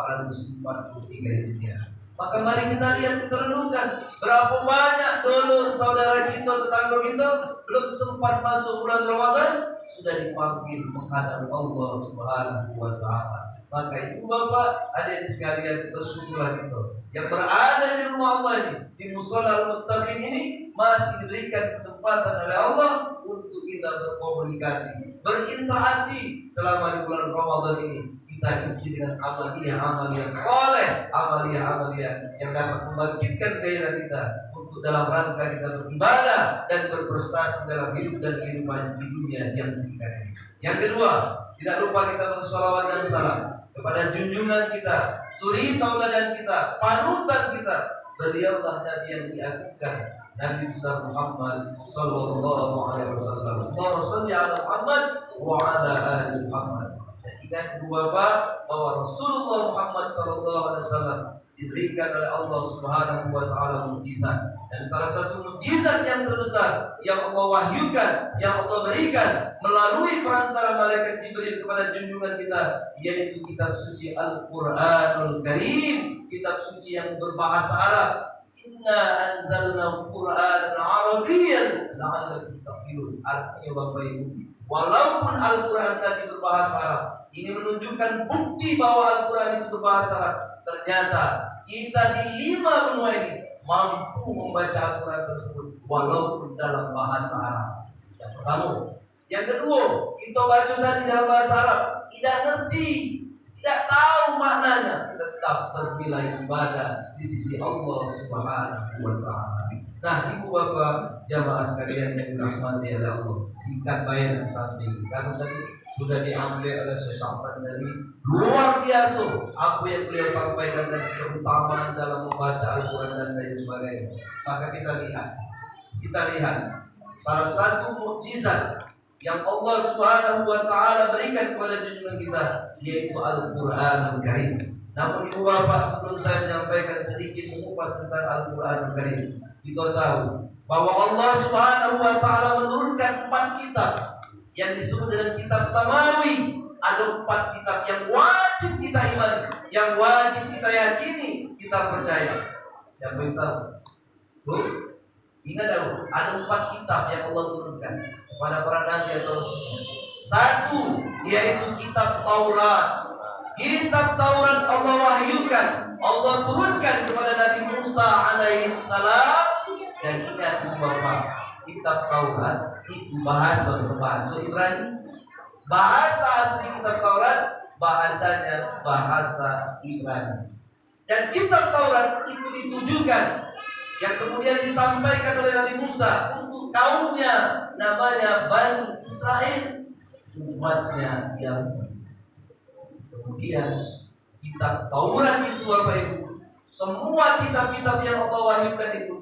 Hijriah. Maka mari kita lihat, kita renungkan berapa banyak dulur saudara kita, tetangga kita belum sempat masuk bulan Ramadan sudah dipanggil menghadap Allah Subhanahu wa taala. Maka ibu bapak, adik sekalian, bersyukurlah kita yang berada di rumah Allah ini, di mushola al-muttaqin ini, masih diberikan kesempatan oleh Allah untuk kita berkomunikasi, berinteraksi selama di bulan Ramadan ini. Kita isi dengan amalia-amalia soleh, amalia-amalia yang dapat membangkitkan gairah kita untuk dalam rangka kita beribadah dan berprestasi dalam hidup dan kehidupan di dunia yang singkat ini. Yang kedua, tidak lupa kita bersolawat dan salam kepada junjungan kita, suri tauladan kita, panutan kita. Beliaulah Nabi yang diagungkan, Nabi besar Muhammad sallallahu alaihi wasallam. Allahumma shalli ala Muhammad wa ala ali Muhammad. Dan ingat ibu bapak bahwa Rasulullah Muhammad sallallahu alaihi wasallam diberikan oleh Allah Subhanahu wa taala mukjizat, dan salah satu mukjizat yang terbesar yang Allah wahyukan, yang Allah berikan melalui perantara malaikat Jibril kepada junjungan kita, yaitu kitab suci Al-Qur'anul Karim, kitab suci yang berbahasa Arab. Inna anzalna Qur'anan Arabiyyan la'allakum taqilun. Artinya Bapak Ibu, walaupun Al-Quran tadi berbahasa Arab, ini menunjukkan bukti bahwa Al-Quran itu berbahasa Arab. Ternyata kita di 5 benua ini mampu membaca Al-Quran tersebut walaupun dalam bahasa Arab. Yang pertama. Yang kedua, kita baca tadi dalam bahasa Arab, tidak ngerti, tidak tahu maknanya, tetap bernilai ibadah di sisi Allah Subhanahu wa taala. Nah, ibu bapak jamaah sekalian yang dirahmati oleh Allah, singkat bayan samping karena tadi sudah diambil oleh sesapan dari luar biasa apa yang beliau sampaikan dan keutamaan dalam membaca Al-Quran dan lain sebagainya. Maka kita lihat salah satu mukjizat yang Allah Subhanahu wa taala berikan kepada junjungan kita, yaitu Al-Qur'anul Karim. Namun ibu bapak, sebelum saya menyampaikan sedikit mengupas tentang Al-Qur'anul Karim, kita tahu bahwa Allah Subhanahu wa taala menurunkan 4 kitab yang disebut dengan kitab samawi. Ada 4 kitab yang wajib kita imani, yang wajib kita yakini, kita percaya. Siapa yang tahu? Ingat dulu, ada 4 kitab yang Allah turunkan kepada para nabi atau rasul. 1, yaitu kitab Taurat. Kitab Taurat Allah wahyukan, Allah turunkan kepada Nabi Musa alaihissalam. Dan ingat ibu bapak, kitab Taurat itu bahasa Ibrani. Bahasa asli kitab Taurat bahasanya bahasa Ibrani. Dan kitab Taurat itu ditujukan, yang kemudian disampaikan oleh Nabi Musa untuk kaumnya, namanya Bani Israel, umatnya Yahudi. Kemudian kitab Taurat itu Bapak Ibu, semua kitab-kitab yang Allah wahyukan itu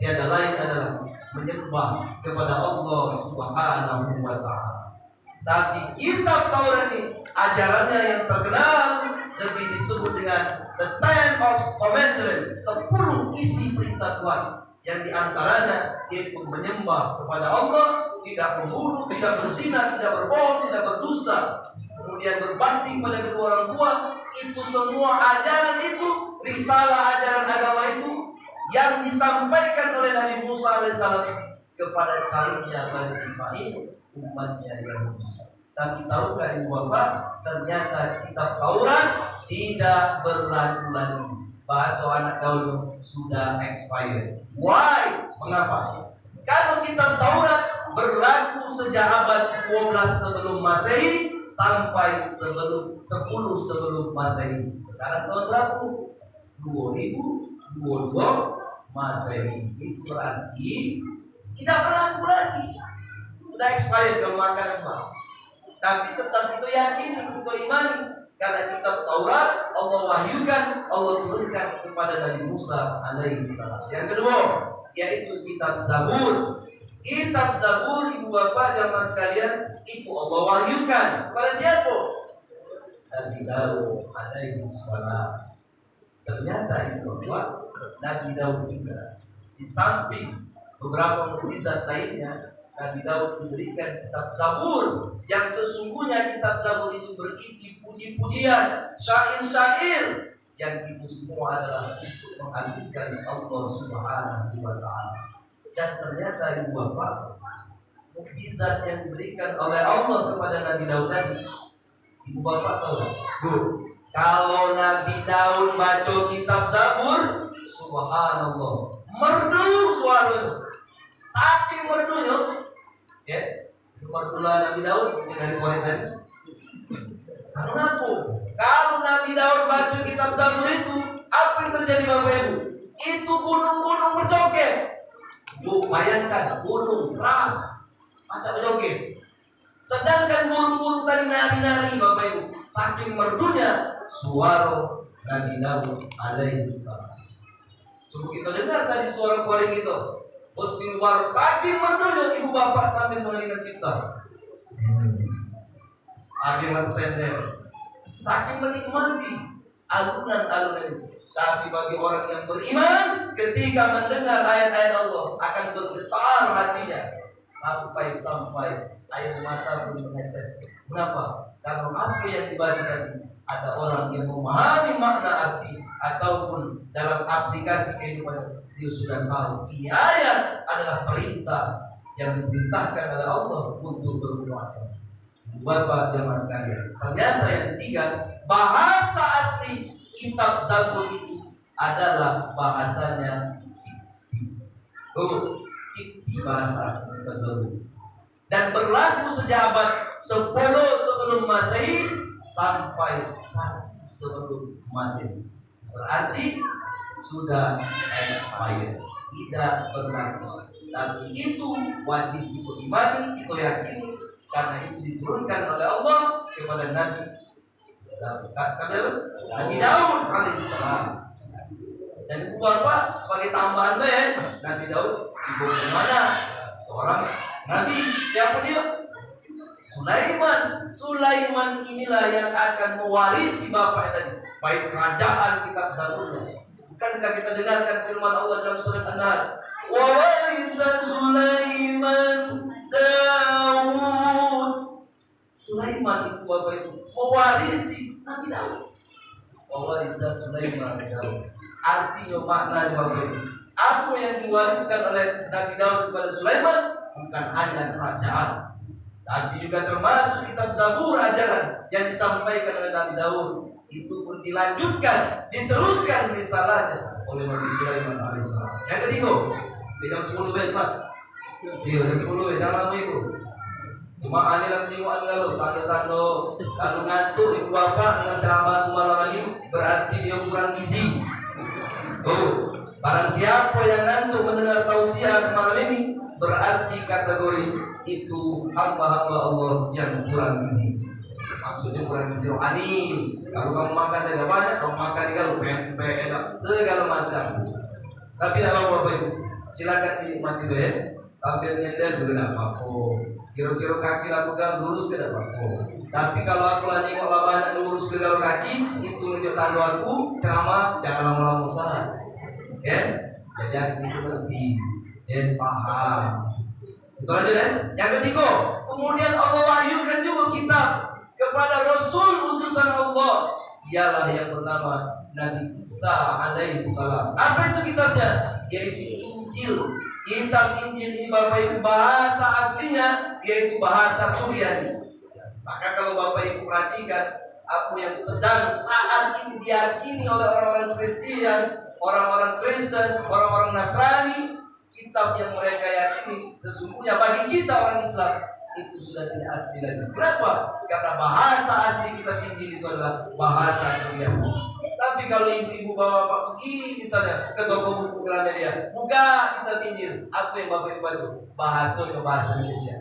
tiada lain adalah menyembah kepada Allah Subhanahu wa taala. Tapi kitab Taurat ini ajarannya yang terkenal lebih disebut dengan the 10 of commandments, 10 isi perintah Tuhan, yang diantaranya yaitu menyembah kepada Allah, tidak membunuh, tidak berzina, tidak berbohong, tidak berdusta, kemudian berbakti pada kedua orang tua. Itu semua ajaran itu, risalah ajaran agama itu yang disampaikan oleh Nabi Musa alaihissalam kepada kaumnya Bani Israil, umatnya Yahudi. Tapi tahukah ibu bapak, ternyata kitab Taurat tidak berlaku lagi. Bahasa anak gaul sudah expired. Why? Mengapa? Kalau kitab Taurat berlaku sejak abad 12 sebelum Masehi sampai 10 sebelum Masehi. Sekarang tahun berapa? 2022 Masehi. Itu berarti tidak berlaku lagi. Sudah expired kalau makan apa. Tapi tetap kita yakini, kita imani, karena kitab Taurat Allah wahyukan, Allah turunkan kepada Nabi Musa alaihissalam. Yang kedua, yaitu kitab Zabur. Kitab Zabur, ibu bapak jamaah sekalian, itu Allah wahyukan kepada siapa? Nabi Daud alaihissalam. Ternyata ibu bapak, Nabi Daud juga di samping beberapa mukjizat lainnya, Nabi Daud diberikan kitab Zabur, yang sesungguhnya kitab Zabur itu berisi puji-pujian, syair-syair yang itu semua adalah untuk mengagungkan Allah Subhanahu wa Ta'ala. Dan ternyata ibu bapak, mukjizat yang diberikan oleh Allah kepada Nabi Daud tadi, ibu bapak tahu, Bu, kalau Nabi Daud baca kitab Zabur, subhanallah, merdu suaranya, saking merdunya, ya, merdulah Nabi Daud dari korek tadi. Kenapa? Kalau Nabi Daud baca kitab Zabur itu, apa yang terjadi Bapak Ibu? Itu gunung-gunung berjoget. Bu, bayangkan gunung keras, macam berjoget. Sedangkan burung-burung tadi nari-nari Bapak Ibu, saking merdunya suara Nabi Daud alaihissalam. Coba kita dengar tadi suara koreng itu. Muslim Mubarak saking merdunya ibu bapak sambil mengingat cipta. Akhirnya sender, saking menikmati alunan-alunan itu. Tapi bagi orang yang beriman, ketika mendengar ayat-ayat Allah akan bergetar hatinya sampai air mata pun menetes. Kenapa? Karena apa yang dibaca tadi ada orang yang memahami makna arti ataupun dalam aplikasi kehidupan dia sudah tahu ini ayat adalah perintah yang diperintahkan oleh Allah untuk berpuasa. Bapak jemaah sekalian, ternyata yang ketiga, bahasa asli kitab Zabur itu adalah bahasanya bahasa asli kitab Zabur, dan berlaku sejak abad 10 sebelum Masehi sampai 1 sebelum Masehi. Berarti sudah expired, tidak berlaku. Tapi itu wajib diimani, itu yakini, karena itu diturunkan oleh Allah kepada Nabi Daud alaihissalam. Dan ibu bapak sebagai tambahan Nabi Daud ibu mana? Seorang Nabi. Siapa dia? Sulaiman. Sulaiman inilah yang akan mewarisi bapaknya tadi, baik kerajaan kitab Zaburnya. Bukankah kita dengarkan firman Allah dalam surat An-Nahl? Wa warisa Sulaiman Daud. Sulaiman itu Bapak Ibu mewarisi Nabi Daud. Wa warisa Sulaiman Daud. Artinya maknanya Bapak Ibu, apa yang diwariskan oleh Nabi Daud kepada Sulaiman bukan hanya kerajaan, tapi juga termasuk kitab Zabur, ajaran yang disampaikan oleh Nabi Daud. Itu pun dilanjutkan, diteruskan risalahnya oleh Nabi Sulaiman alaihissalam. Yang ketiga, jam 10 besok. Iya, jam 10 jangan lama itu. Cuma ani lang tengok kalau tanda-tanda kalau ngantuk ibu bapak dengan ceramah malam ini berarti dia kurang gizi. Oh, barang siapa yang ngantuk mendengar tausiah malam ini berarti kategori itu hamba-hamba Allah yang kurang gizi. Maksudnya kurang gizi rohani. Kalau kamu makan tidak banyak, kamu makan kalau pempek, enak, segala macam. Tapi tidak apa-apa Ibu, silakan dinikmati deh. Sambil nyender juga tidak apa-apa. Kira-kira kaki lakukan lurus ke tidak apa-apa. Tapi kalau aku lagi nengok banyak lurus ke dalam kaki, itu menunjuk tanda aku ceramah jangan lama-lama usaha. Ya, jadi itu ngerti, dan paham. Itu aja deh. Yang ketiga, kemudian Allah wahyukan juga kitab kepada Rasul utusan Allah, ialah yang bernama Nabi Isa alaihissalam. Apa itu kitabnya? Yaitu Injil. Kitab Injil ini Bapak Ibu bahasa aslinya yaitu bahasa Suryani. Maka kalau Bapak Ibu perhatikan apa yang sedang saat ini diyakini oleh orang-orang Kristen, orang-orang Nasrani, kitab yang mereka yakini sesungguhnya bagi kita orang Islam itu sudah tidak asli lagi. Kenapa? Karena bahasa asli kitab Injil itu adalah bahasa Suryani. Tapi kalau ibu-ibu bapak pergi misalnya ke toko buku Gramedia, buka kitab Injil, apa yang Bapak Ibu baca? Bahasa Indonesia.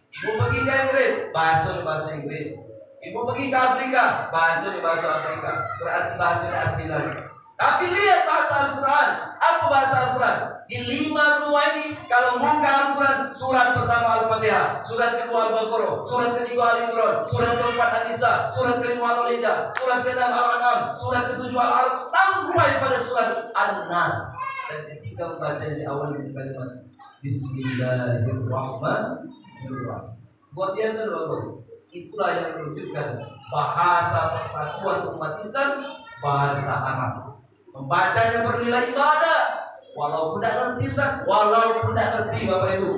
Ibu pergi ke Inggris, bahasa Inggris. Ibu pergi ke Afrika, bahasa Afrika. Berarti bahasanya asli lagi. Tapi lihat bahasa Al-Quran. Apa bahasa Al-Quran? Di 5 benua ini, kalau buka Al-Quran, surat pertama Al-Fatihah, surat kedua Al-Baqarah, surat ketiga Al-Imran, surat keempat An-Nisa, surat kelima Al-Maidah, surat keenam Al-An'am, surat ketujuh Al-Araf, sampai pada surat An-Nas. Dan ketika membaca di awal dengan kalimat Bismillahirrahmanirrahim. Buat biasa Bapak. Itulah yang menunjukkan bahasa persatuan umat Islam bahasa Arab. Membacanya bernilai ibadah. Walaupun tidak ngerti Ustaz, walaupun tidak ngerti Bapak Ibu,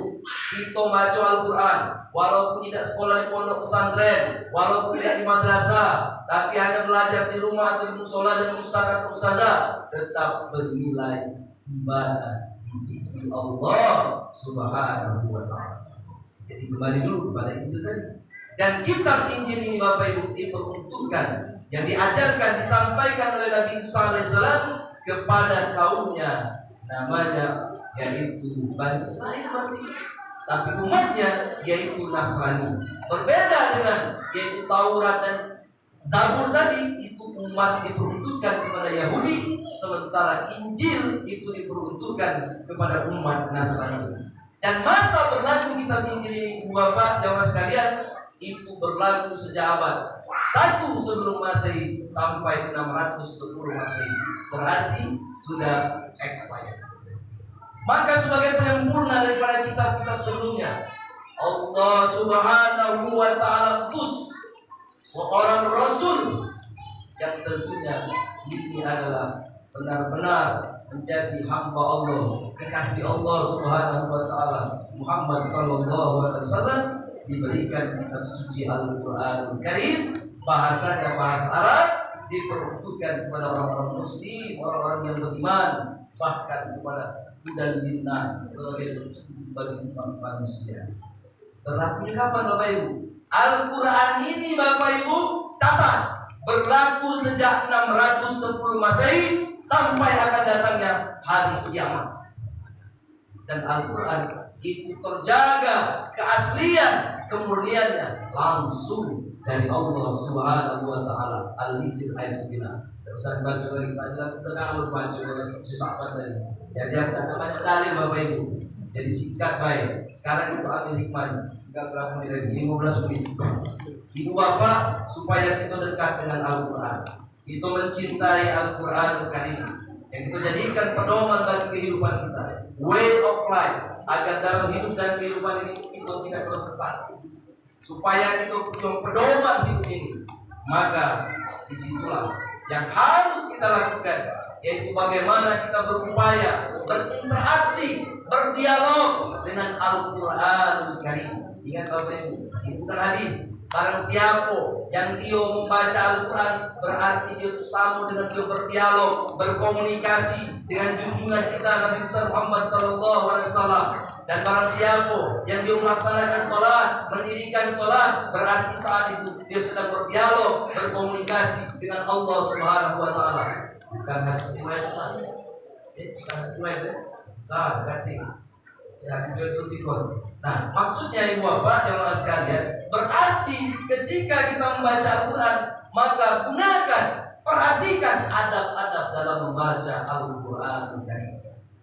kita baca Al-Quran, walaupun tidak sekolah di pondok pesantren, walaupun tidak di madrasah, tapi hanya belajar di rumah atau di musola dengan ustaz atau ustazah, tetap bernilai ibadah di sisi Allah Subhanahu wa Ta'ala. Jadi kembali dulu kepada itu tadi. Dan kitab Injil ini Bapak Ibu diperuntukkan, yang diajarkan, disampaikan oleh Nabi Isa alaihissalam kepada kaumnya, namanya yaitu Bani Israil masih, tapi umatnya yaitu Nasrani. Berbeda dengan yaitu Taurat dan Zabur tadi, itu umat diperuntukkan kepada Yahudi, sementara Injil itu diperuntukkan kepada umat Nasrani. Dan masa berlaku kitab Injil ini Bapak jamaah sekalian, itu berlaku sejak abad 1 sebelum Masehi sampai 610 Masehi. Berarti sudah expired. Maka sebagai penyempurna daripada kitab-kitab sebelumnya, Allah Subhanahu wa Ta'ala utus seorang Rasul yang tentunya ini adalah benar-benar menjadi hamba Allah, kekasih Allah Subhanahu wa Ta'ala, Muhammad sallallahu alaihi wasallam, diberikan kitab suci Al-Qur'anul Karim, bahasanya bahasa Arab, diperuntukkan kepada orang-orang muslim, orang-orang yang beriman, bahkan kepada hudal linnas, sebagai bagi umat manusia. Berlaku kapan Bapak Ibu? Al-Quran ini Bapak Ibu catat, berlaku sejak 610 Masehi sampai akan datangnya hari kiamat. Dan Al-Quran itu terjaga keaslian, kemurniannya langsung dari Allah Subhanahu wa Ta'ala. Al-Hijr ayat 9. Tidak usah dibaca lagi, kita sudah kalau baca oleh sahabat tadi. Jadi ada banyak dalil Bapak Ibu. Jadi singkat baik. Sekarang kita ambil hikmahnya. Tidak berapa menit lagi, 15 menit. Ibu Bapak, supaya kita dekat dengan Al-Quran, kita mencintai Al-Quran Karim, yang kita jadikan pedoman bagi kehidupan kita, way of life, agar dalam hidup dan kehidupan ini kita tidak tersesat. Supaya kita punya pedoman hidup ini, maka disitulah yang harus kita lakukan, yaitu bagaimana kita berupaya berinteraksi, berdialog dengan Al-Quran Karim. Ingat Bapak Ibu, ini bukan hadis. Barang siapa yang dia membaca Al-Quran, berarti dia sama dengan dia berdialog, berkomunikasi dengan junjungan kita Nabi besar Muhammad sallallahu alaihi wasallam. Dan barang siapa yang dia melaksanakan sholat, mendirikan sholat, berarti saat itu dia sedang berdialog, berkomunikasi dengan Allah Subhanahu wa Ta'ala. Bukan hadis riwayat saya. Bukan hadis riwayat. Nah, ganti. Hadis riwayat Sulfikon. Nah, maksudnya Ibu Bapak jamaah sekalian, berarti ketika kita membaca Al-Quran, maka gunakan, perhatikan adab-adab dalam membaca Al-Quran.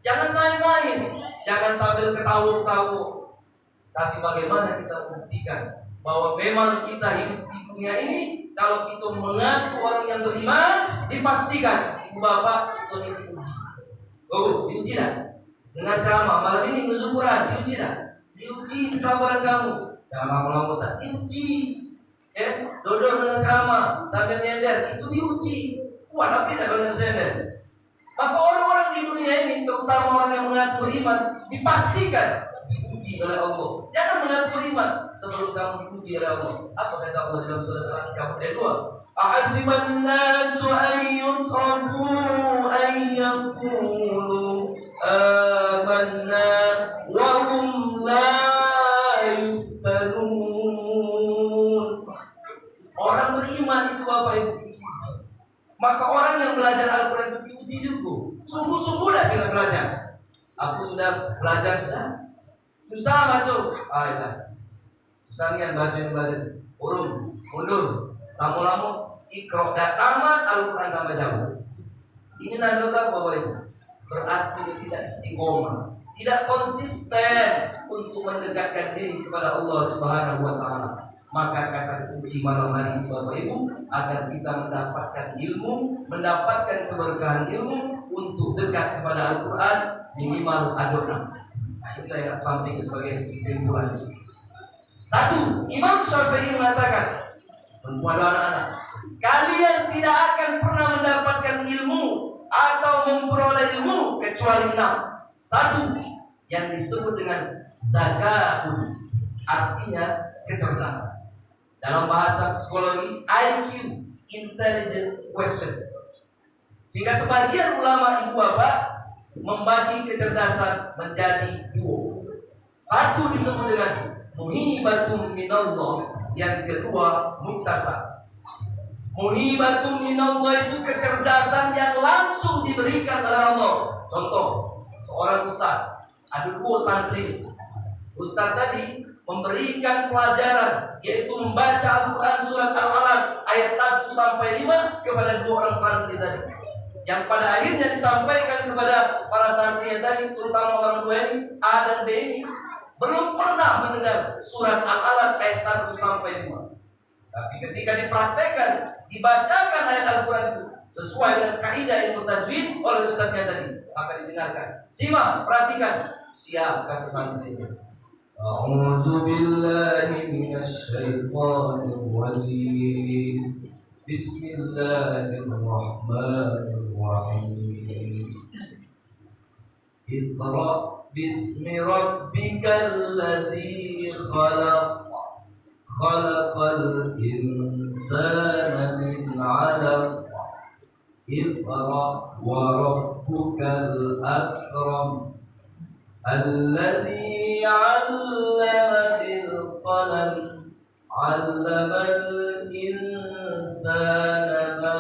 Jangan main-main, jangan sambil ketawa-ketawa. Tapi bagaimana kita buktikan bahwa memang kita hidup di dunia ini, kalau kita mengaku orang yang beriman, dipastikan Ibu Bapak itu diuji. Oh, diuji dah. Dengan ceramah malam ini nuzul Quran, diuji dah. Diuji kesabaran kamu. Jangan lama-lama Ustaz, diuji. Dodol dengan ceramah sambil nyender, itu diuji. Kuat tapi tidak kalau nyender. Maka orang-orang di dunia ini, terutama orang yang mengaku beriman, dipastikan diuji oleh Allah. Jangan mengaku beriman sebelum kamu diuji oleh Allah. Apa kata Allah dalam surat Al-Ankabut ayat 2? Ahasiban nasu an yutraku an yaqulu amanna wa hum la yuftanun. Orang beriman itu Bapak Ibu diuji. Maka orang yang belajar Al-Quran itu diuji juga. Sungguh-sungguh dah kita belajar. Aku sudah belajar sudah. Susah baca. Ya. Susah nian baca yang belajar. Urung, mundur. Lama-lama ikro dah tamat, Al-Quran tambah jauh. Ini nanda Bapak Ibu. Berarti dia tidak istiqomah, tidak konsisten untuk mendekatkan diri kepada Allah Subhanahu wa Ta'ala. Maka kata kunci malam hari ini Bapak Ibu, agar kita mendapatkan ilmu, mendapatkan keberkahan ilmu untuk dekat kepada Al-Quran, minimal ada 6. Nah, inilah yang sampai sebagai kesimpulan. 1. Imam Syafi'i mengatakan, perempuan dan anak-anak, kalian tidak akan pernah mendapatkan ilmu atau memperoleh ilmu kecuali 6. 1 yang disebut dengan zakaun, artinya kecerdasan. Dalam bahasa psikologi, IQ, intelligent question. Sehingga sebagian ulama ibu bapak membagi kecerdasan menjadi 2. 1 disebut dengan muhibatun minallah, yang kedua muktasab. Muhibatun minallah itu kecerdasan yang langsung diberikan oleh Allah. Contoh, seorang ustaz, ada 2 santri. Ustaz tadi memberikan pelajaran, yaitu membaca Al-Quran surat Al-Alaq ayat 1 sampai 5 kepada 2 orang santri tadi, yang pada akhirnya disampaikan kepada para santri yang tadi, terutama orang 2 ini, A dan B ini, belum pernah mendengar surat Al-Alaq ayat 1 sampai 5. Tapi ketika dipraktekkan, dibacakan ayat Al-Quran itu sesuai dengan kaidah ilmu tajwid oleh ustaznya tadi, maka didengarkan. Simak, perhatikan. Siap, kata santri itu. A'udzu billahi minasyaitonir rajim. Bismillahirrahmanirrahim. Iqra bismi rabbikal ladzi khalaq. Khalaqal insana min 'alaq. Iqra wa rabbukal akram. Alladzi 'allama bil qalam. 'Allamal insana ma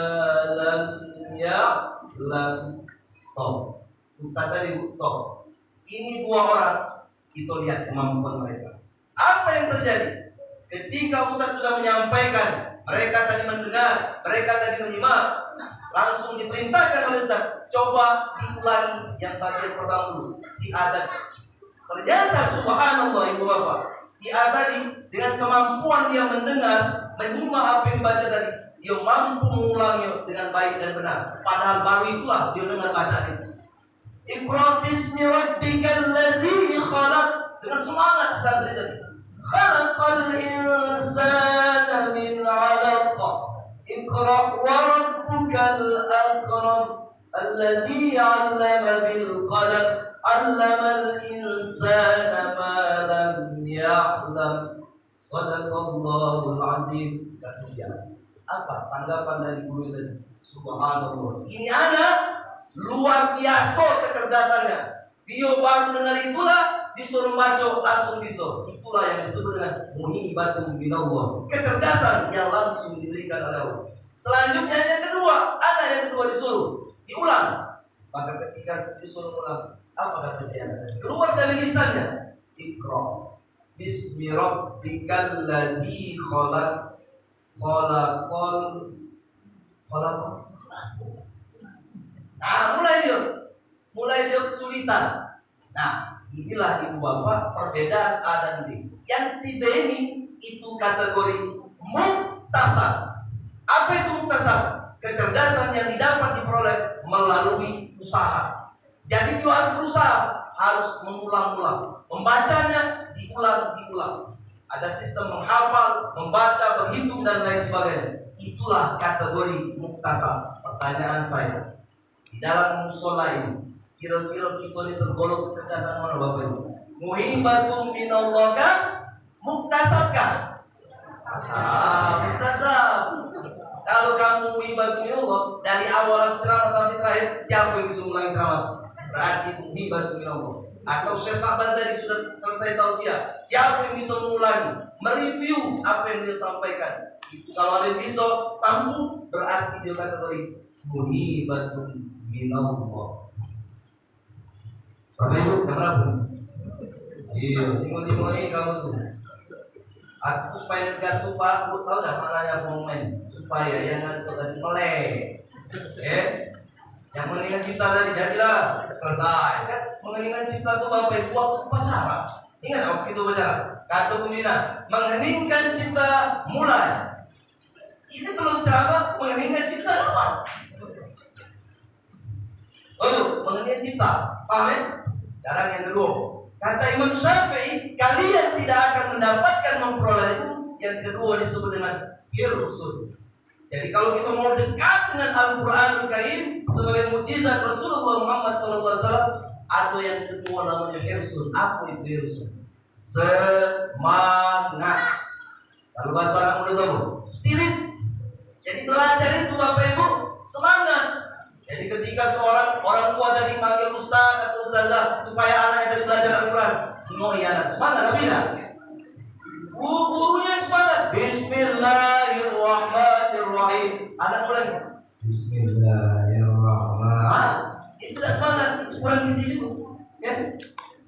lam ya'lam. Stop. Ustaz tadi, stop. Ini 2 orang, kita lihat kemampuan mereka. Apa yang terjadi? Ketika Ustaz sudah menyampaikan, mereka tadi mendengar, mereka tadi menyimak, langsung diperintahkan oleh Ustaz, coba diulangi yang bagian pertama dulu, si A tadi. Ternyata subhanallah ibu bapak, si A tadi dengan kemampuan dia mendengar, menyimak apa yang dibaca tadi, dia mampu mengulangi dengan baik dan benar. Padahal baru itulah dia dengar bacaan itu. Iqra bismi rabbikal ladzi khalaq, dengan semangat santri tadi. Khalaqal insana min 'alaq. Iqra wa rabbukal akram. Alladzi 'allama bil qalam. 'Allamal insana ma lam ya'lam. Shadaqallahul azim. Apa tanggapan dari guru tadi? Subhanallah. Ini anak luar biasa kecerdasannya. Dia baru dengar itulah, disuruh baca langsung bisa. Itulah yang disebut dengan muhibatun minallah, kecerdasan yang langsung diberikan oleh Allah. Selanjutnya yang kedua, anak yang kedua disuruh diulang. Maka ketika disuruh ulang, apa kata si anak? Keluar dari lisannya, Iqra bismi rabbikal ladzi khalaq. Khalaqal. Nah, mulai dia kesulitan. Nah, inilah ibu bapak perbedaan A dan B. Yang si B ini itu kategori muktasab. Apa itu muktasab? Kecerdasan yang didapat diperoleh melalui usaha. Jadi dia harus berusaha, harus mengulang-ulang, membacanya diulang-ulang. Ada sistem menghafal, membaca, berhitung dan lain sebagainya. Itulah kategori muktasab. Pertanyaan saya, di dalam musola ini, kira-kira kita ini tergolong kecerdasan mana Bapak Ibu? Muhibatun minallah kah? Muktasab kah? Muktasab. Kalau kamu muhibatun minallah, dari awal ceramah sampai terakhir, siapa yang bisa mengulangi ceramah? Berarti itu muhibatun minallah. Atau Syekh Saban tadi sudah selesai tausiah, siapa yang bisa mengulangi, mereview apa yang dia sampaikan? Itu kalau ada yang bisa mampu, berarti dia kategori muhibatun minallah. Bapak Ibu, yang berapa? Iya, tengok ini kamu tuh. Aku supaya ngegas tuh Pak, aku tahu dah mananya momen supaya yang ngantuk tadi melek. Yang mengingat cipta tadi jadilah selesai kan. Mengeningkan cipta itu Bapak Ibu waktu upacara. Ingat waktu itu upacara. Kata pembina, mengheningkan cipta mulai. Ini belum ceramah mengheningkan cipta doang. Mengenai cipta, paham ya? Sekarang yang kedua, kata Imam Syafi'i, kalian tidak akan mendapatkan memperoleh itu. Yang kedua disebut dengan hirsun. Jadi kalau kita mau dekat dengan Al-Quranul Karim sebagai mukjizat Rasulullah Muhammad SAW, atau yang kedua namanya hirsun. Apa itu hirsun? Semangat. Kalau bahasa anak muda tahu, spirit. Jadi belajar itu Bapak Ibu semangat. Jadi ketika seorang orang tua tadi manggil ustaz atau ustazah supaya anaknya tadi belajar Al-Quran, tengok ya anak semangat, tapi tidak. Gurunya yang semangat. Bismillahirrahmanirrahim. Anak mulai Bismillahirrahmanirrahim. Itu tidak semangat, itu kurang gizi juga. Ya?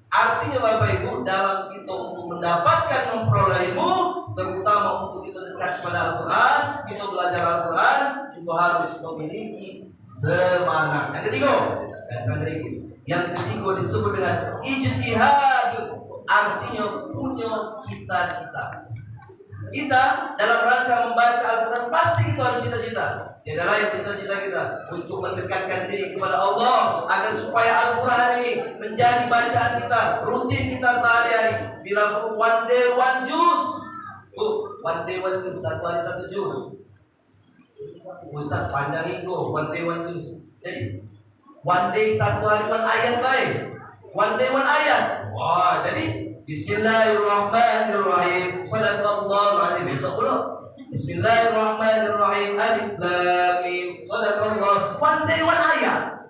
Artinya Bapak Ibu, dalam kita untuk mendapatkan memperoleh ilmu, terutama untuk kita dekat kepada Al-Quran, kita belajar Al-Quran, juga harus memiliki semangat. Yang ketiga, yang ketiga disebut dengan ijtihad, artinya punya cita-cita. Kita dalam rangka membaca Al-Quran pasti kita ada cita-cita. Tidak lain cita-cita kita untuk mendekatkan diri kepada Allah, agar supaya Al-Quran ini menjadi bacaan kita, rutin kita sehari-hari. Bila perlu one day one juz, one day one juz, satu hari satu juz. Ustaz panjang itu one day one juz. Jadi one day satu hari one ayat baik. One day one ayat. Wah, jadi Bismillahirrahmanirrahim. Sadaqallahu alazim. Besok pula Bismillahirrahmanirrahim. Alif lam mim. Sadaqallah. One day one ayat.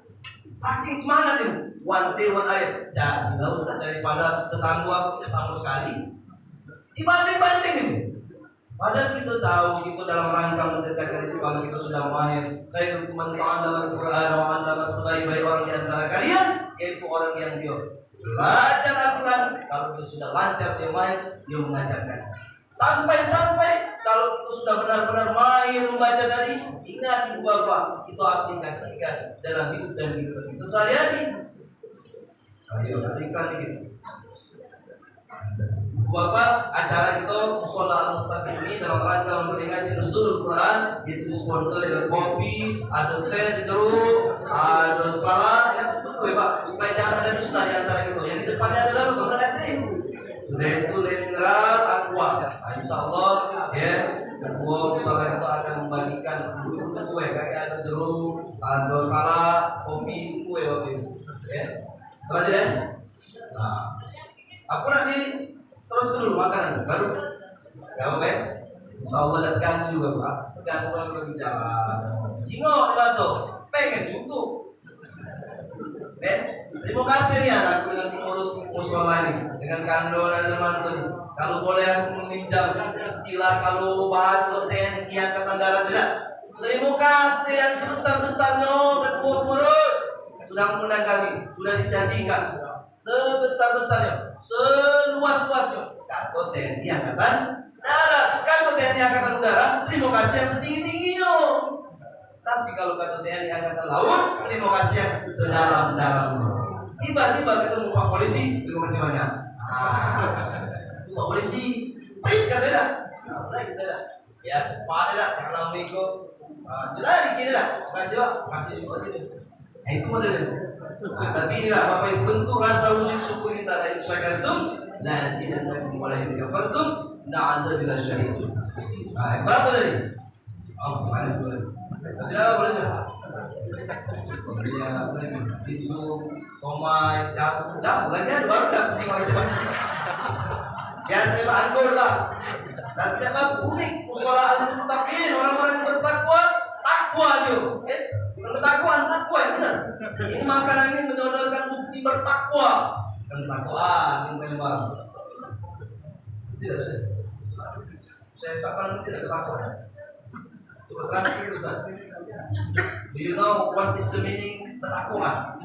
Saking semangat itu. One day one ayat. Jadi tidak usah daripada tetangga aku sama sekali. Dibanding-banding ini. Padahal kita tahu kita dalam rangka mendekatkan itu, kalau kita sudah main khairukum man ta'allama al-Qur'an wa 'allama, sebaik-baik orang di antara kalian yaitu orang yang dia belajar Al-Quran. Kalau dia sudah lancar dia main, dia mengajarkan. Sampai-sampai kalau kita sudah benar-benar main membaca tadi, ingat ibu bapak, itu aplikasikan dalam hidup dan kehidupan kita sehari-hari. Ayo, berikan dikit. Bapak, acara kita Mushola Al-Muttaqin ini dalam rangka memperingati Nuzulul Quran, itu disponsori dengan kopi, ada teh, jeruk, ada salad, yang seperti itu ya Pak, supaya jangan ada dusta di antara kita. Yang di depannya adalah betul teh. Sudah itu le mineral, aqua. Nah, insya Allah ya, ketua Mushola kita akan membagikan ibu-ibu kue, kayak ada jeruk, ada salad, kopi, kue Bapak Ibu. Ya, terus ya. Nah, aku nanti terus dulu makanan baru gak apa ya. Insya Allah dan kamu juga Pak, terganggu kalau lagi jalan cingok di batu pengen cukup. Terima kasih nih anakku dengan pengurus musola ini, dengan Kando dan Zamanto. Kalau boleh aku meminjam istilah kalau bahasa TNI Angkatan Darat tidak. Terima kasih yang sebesar-besarnya ketua pengurus sudah mengundang kami, sudah disajikan sebesar-besarnya, seluas-luasnya. Kantor TNI Angkatan Darat, kantor TNI Angkatan Udara, terima kasih yang setinggi-tingginya. Tapi kalau kantor TNI Angkatan Laut, terima kasih yang sedalam-dalamnya. Tiba-tiba ketemu Pak Polisi, terima kasih banyak. Itu Pak Polisi, baik kata dah. Baik kata dah. Ya cepat dah, assalamualaikum. Jadi kira dah. Makasih Pak, makasih juga gitu. Itu modelnya. Tapi inilah Bapak Ibu bentuk rasa wujud syukur kita dari syakartum la zidannakum wa la in kafartum na'adzabil syadid. Berapa tadi? Oh, semuanya dulu. Tadi apa belajar? Sebenarnya lagi tisu, somai, dah lagi ada baru dah tinggal cepat. Ya saya anggur lah. Dan tidak unik Mushola Al-Muttaqin, orang-orang yang bertakwa, takwa dia. Ketakwaan, takwa yang benar. Ini makanan ini menyodorkan bukti bertakwa. Ketakwaan ini memang tidak saya sampaikan tidak bertakwa. Coba translate Ustaz. Do you know what is the meaning bertakwa?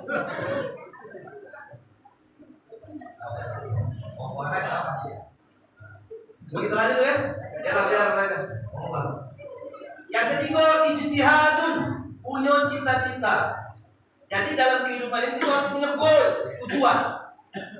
Oh, wahai apa? Begitu lanjut ya. Biar mereka. Yang ketiga ijtihadun, punya cita-cita. Jadi dalam kehidupan ini kita harus punya goal, tujuan.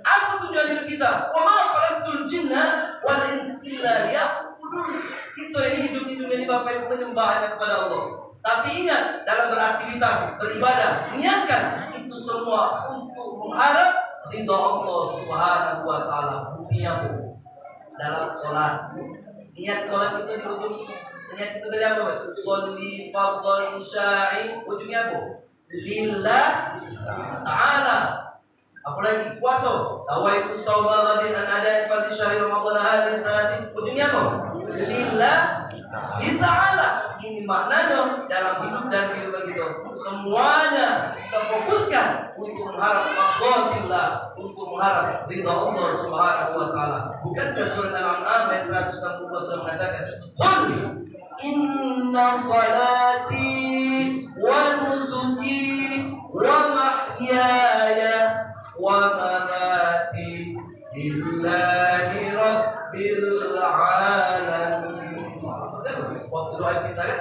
Apa tujuan hidup kita? Wa ma khalaqtul jinna wal insa illa liya'budun. Kita ini hidup di dunia ini Bapak Ibu menyembah hanya kepada Allah. Tapi ingat, dalam beraktivitas, beribadah, niatkan itu semua untuk mengharap ridha Allah Subhanahu wa taala. Buktinya dalam sholat, niat sholat itu di ujung Niat kita tadi apa? Sholli fardhu isya'i, ujungnya apa? Lillah ta'ala. Apalagi puasa, tawaitu shauma ghadin an ada'i fardhi syahri ramadhan hadhihi sanati, ujungnya apa? Lillah ta'ala. Ini maknanya dalam hidup dan kehidupan kita. Semuanya kita fokuskan untuk mengharap maghfiratillah, untuk mengharap ridha Allah Subhanahu wa taala. Bukankah surah Al-An'am ayat 162 sudah mengatakan, "Qul inna salati wa nusuki wa mahyaya wa mamati lillahi rabbil alamin." Waktu doa kita kan,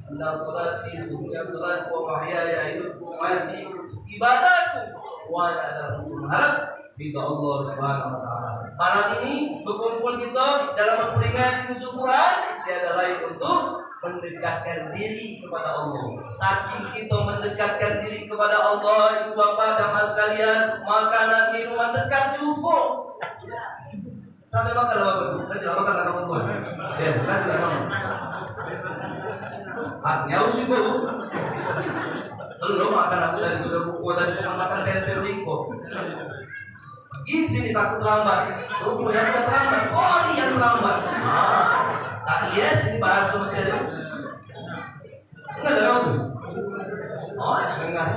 inna salati, sungguhnya salat, wa mahyaya, hidupku, mati, ibadahku, semuanya adalah untuk mengharap ridha Allah Subhanahu wa taala. Malam ini berkumpul kita dalam memperingati nuzul Quran tiada lain untuk mendekatkan diri kepada Allah. Saking kita mendekatkan diri kepada Allah, ibu bapak dan mas sekalian, makanan minuman dekat cukup. Sampai makan lah bapak, lanjut makan lah kamu tuan. Ya, lanjut lah kamu. Nyaus juga bu. Belum makan aku dari sudah buku tadi cuma makan pempek Rico. Ini sini takut terlambat. Ruku yang udah terlambat, koli yang terlambat. Tak iya sini bahas sama saya. Enggak ada kamu. Oh, dengar.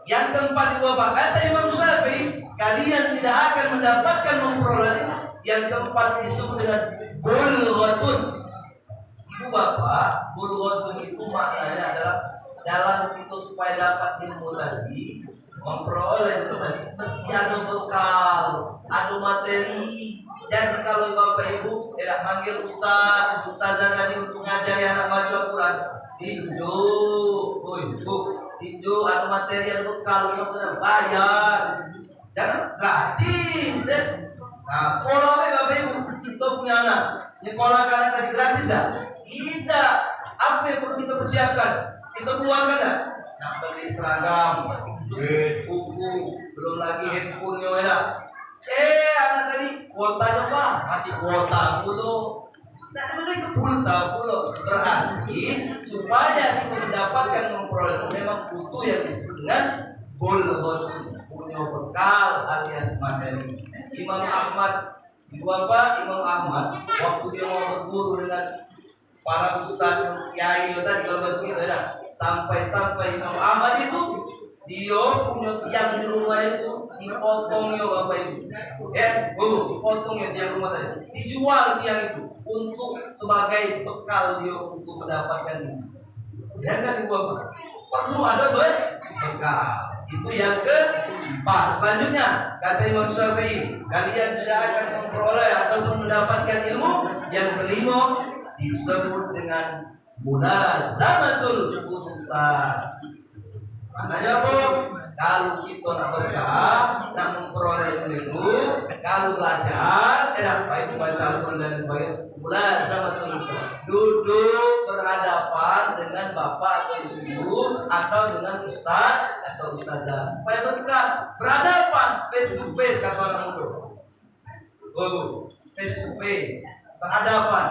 Yang keempat itu apa? Kata Imam Syafi'i, kalian tidak akan mendapatkan memperoleh. Yang keempat disebut dengan bulghatun. Ibu bapak, bulghatun itu maknanya adalah dalam itu supaya dapat ilmu tadi, memperoleh itu tadi mesti ada bekal, ada materi. Jadi kalau bapak ibu tidak manggil ustazah tadi untuk ngajari anak baca Quran, tinju, ada materi, ada bekal, maksudnya bayar, dan gratis. Nah, sekolah bapak ibu, kita punya anak, sekolah kalian tadi gratis dah? Tidak. Apa yang perlu kita persiapkan? Kita keluarkan dah? Nak beli seragam, buku, belum lagi handphone-nya ya. Anak tadi kuotanya apa? Mati kuota dulu. Nak beli ke pulsa pula. Berarti supaya kita mendapatkan memperoleh memang butuh yang disebut dengan bulghatun, punya bekal alias materi. Imam Ahmad, Imam Ahmad waktu dia mau berguru dengan para ustaz kiai tadi kalau bahasa kita ya, sampai Imam Ahmad itu dia punya tiang di rumah itu dipotongnya bapak ibu, dipotongnya tiang rumah tadi, dijual tiang itu untuk sebagai bekal dia untuk mendapatkan ini. Ya kan ibu bapak, perlu ada bekal. Itu yang keempat. Selanjutnya kata Imam Syafi'i, kalian tidak akan memperoleh ataupun mendapatkan ilmu. Yang kelima disebut dengan mulazamatul ustaz. Maknanya apa? Kalau kita nak berkah, nak memperoleh ilmu, kalau belajar, baik membaca Al-Quran dan sebagainya, mulazamatul ustaz. Duduk berhadapan dengan bapak atau ibu atau dengan ustaz atau ustazah supaya berkah. Berhadapan, face to face kata orang muda. Face to face, berhadapan.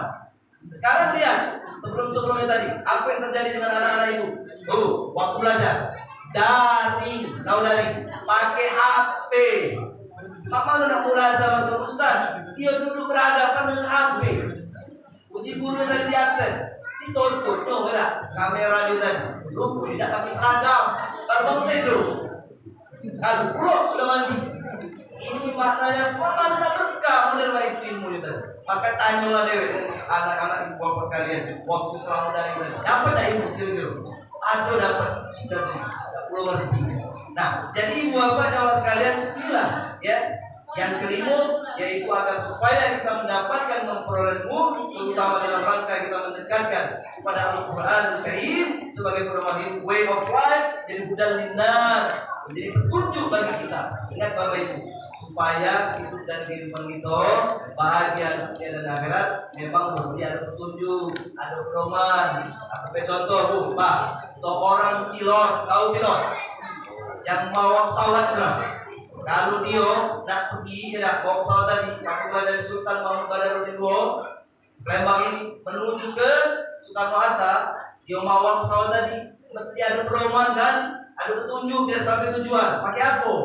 Sekarang lihat sebelumnya tadi, apa yang terjadi dengan anak-anak ibu? Waktu belajar daring, pakai HP. Tak mana nak mulazamah ustaz? Dia duduk berhadapan dengan HP. Uji guru tadi di absen, dituntut dong, kamera dia tadi. Duduk tidak pakai seragam, kalau bangun tidur, kalau pulang sudah mandi. Ini maknanya mana berkah model itu ilmu tadi. Maka tanyalah dewe dengan anak-anak ibu bapak sekalian, waktu selama dari tadi dapat tak ilmu kira-kira? Ada dapat kita tadi, tak perlu ngerti. Nah, jadi ibu bapak jamaah sekalian, inilah ya. Yang kelima yaitu agar supaya kita mendapatkan memperoleh ilmu, terutama dalam rangka kita mendekatkan kepada Al-Quran Al-Karim sebagai pedoman hidup, way of life, jadi hudan linnas, menjadi petunjuk bagi kita. Ingat bapak ibu, supaya hidup dan kehidupan kita bahagia dunia dan akhirat memang mesti ada petunjuk, ada pedoman. Aku contoh bu, pak, seorang pilot, tahu pilot yang bawa pesawat itu. Kalau dia nak pergi, bawa pesawat tadi, aku dari Sultan Mahmud Badaruddin II, Lembang ini menuju ke Soekarno-Hatta, dia mau pesawat tadi mesti ada pedoman kan, ada petunjuk biar sampai tujuan. Pakai apa?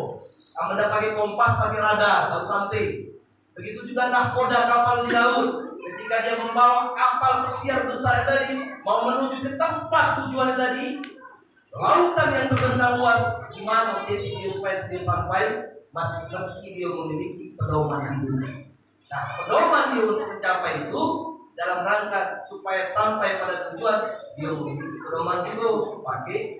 Anda pakai kompas, pakai radar baru sampai. Begitu juga nahkoda kapal di laut. Ketika dia membawa kapal pesiar besar tadi mau menuju ke tempat tujuan tadi, lautan yang terbentang luas, gimana dia supaya dia sampai meski dia memiliki pedoman hidup. Nah, pedoman dia untuk mencapai itu dalam rangka supaya sampai pada tujuan, dia memiliki pedoman itu pakai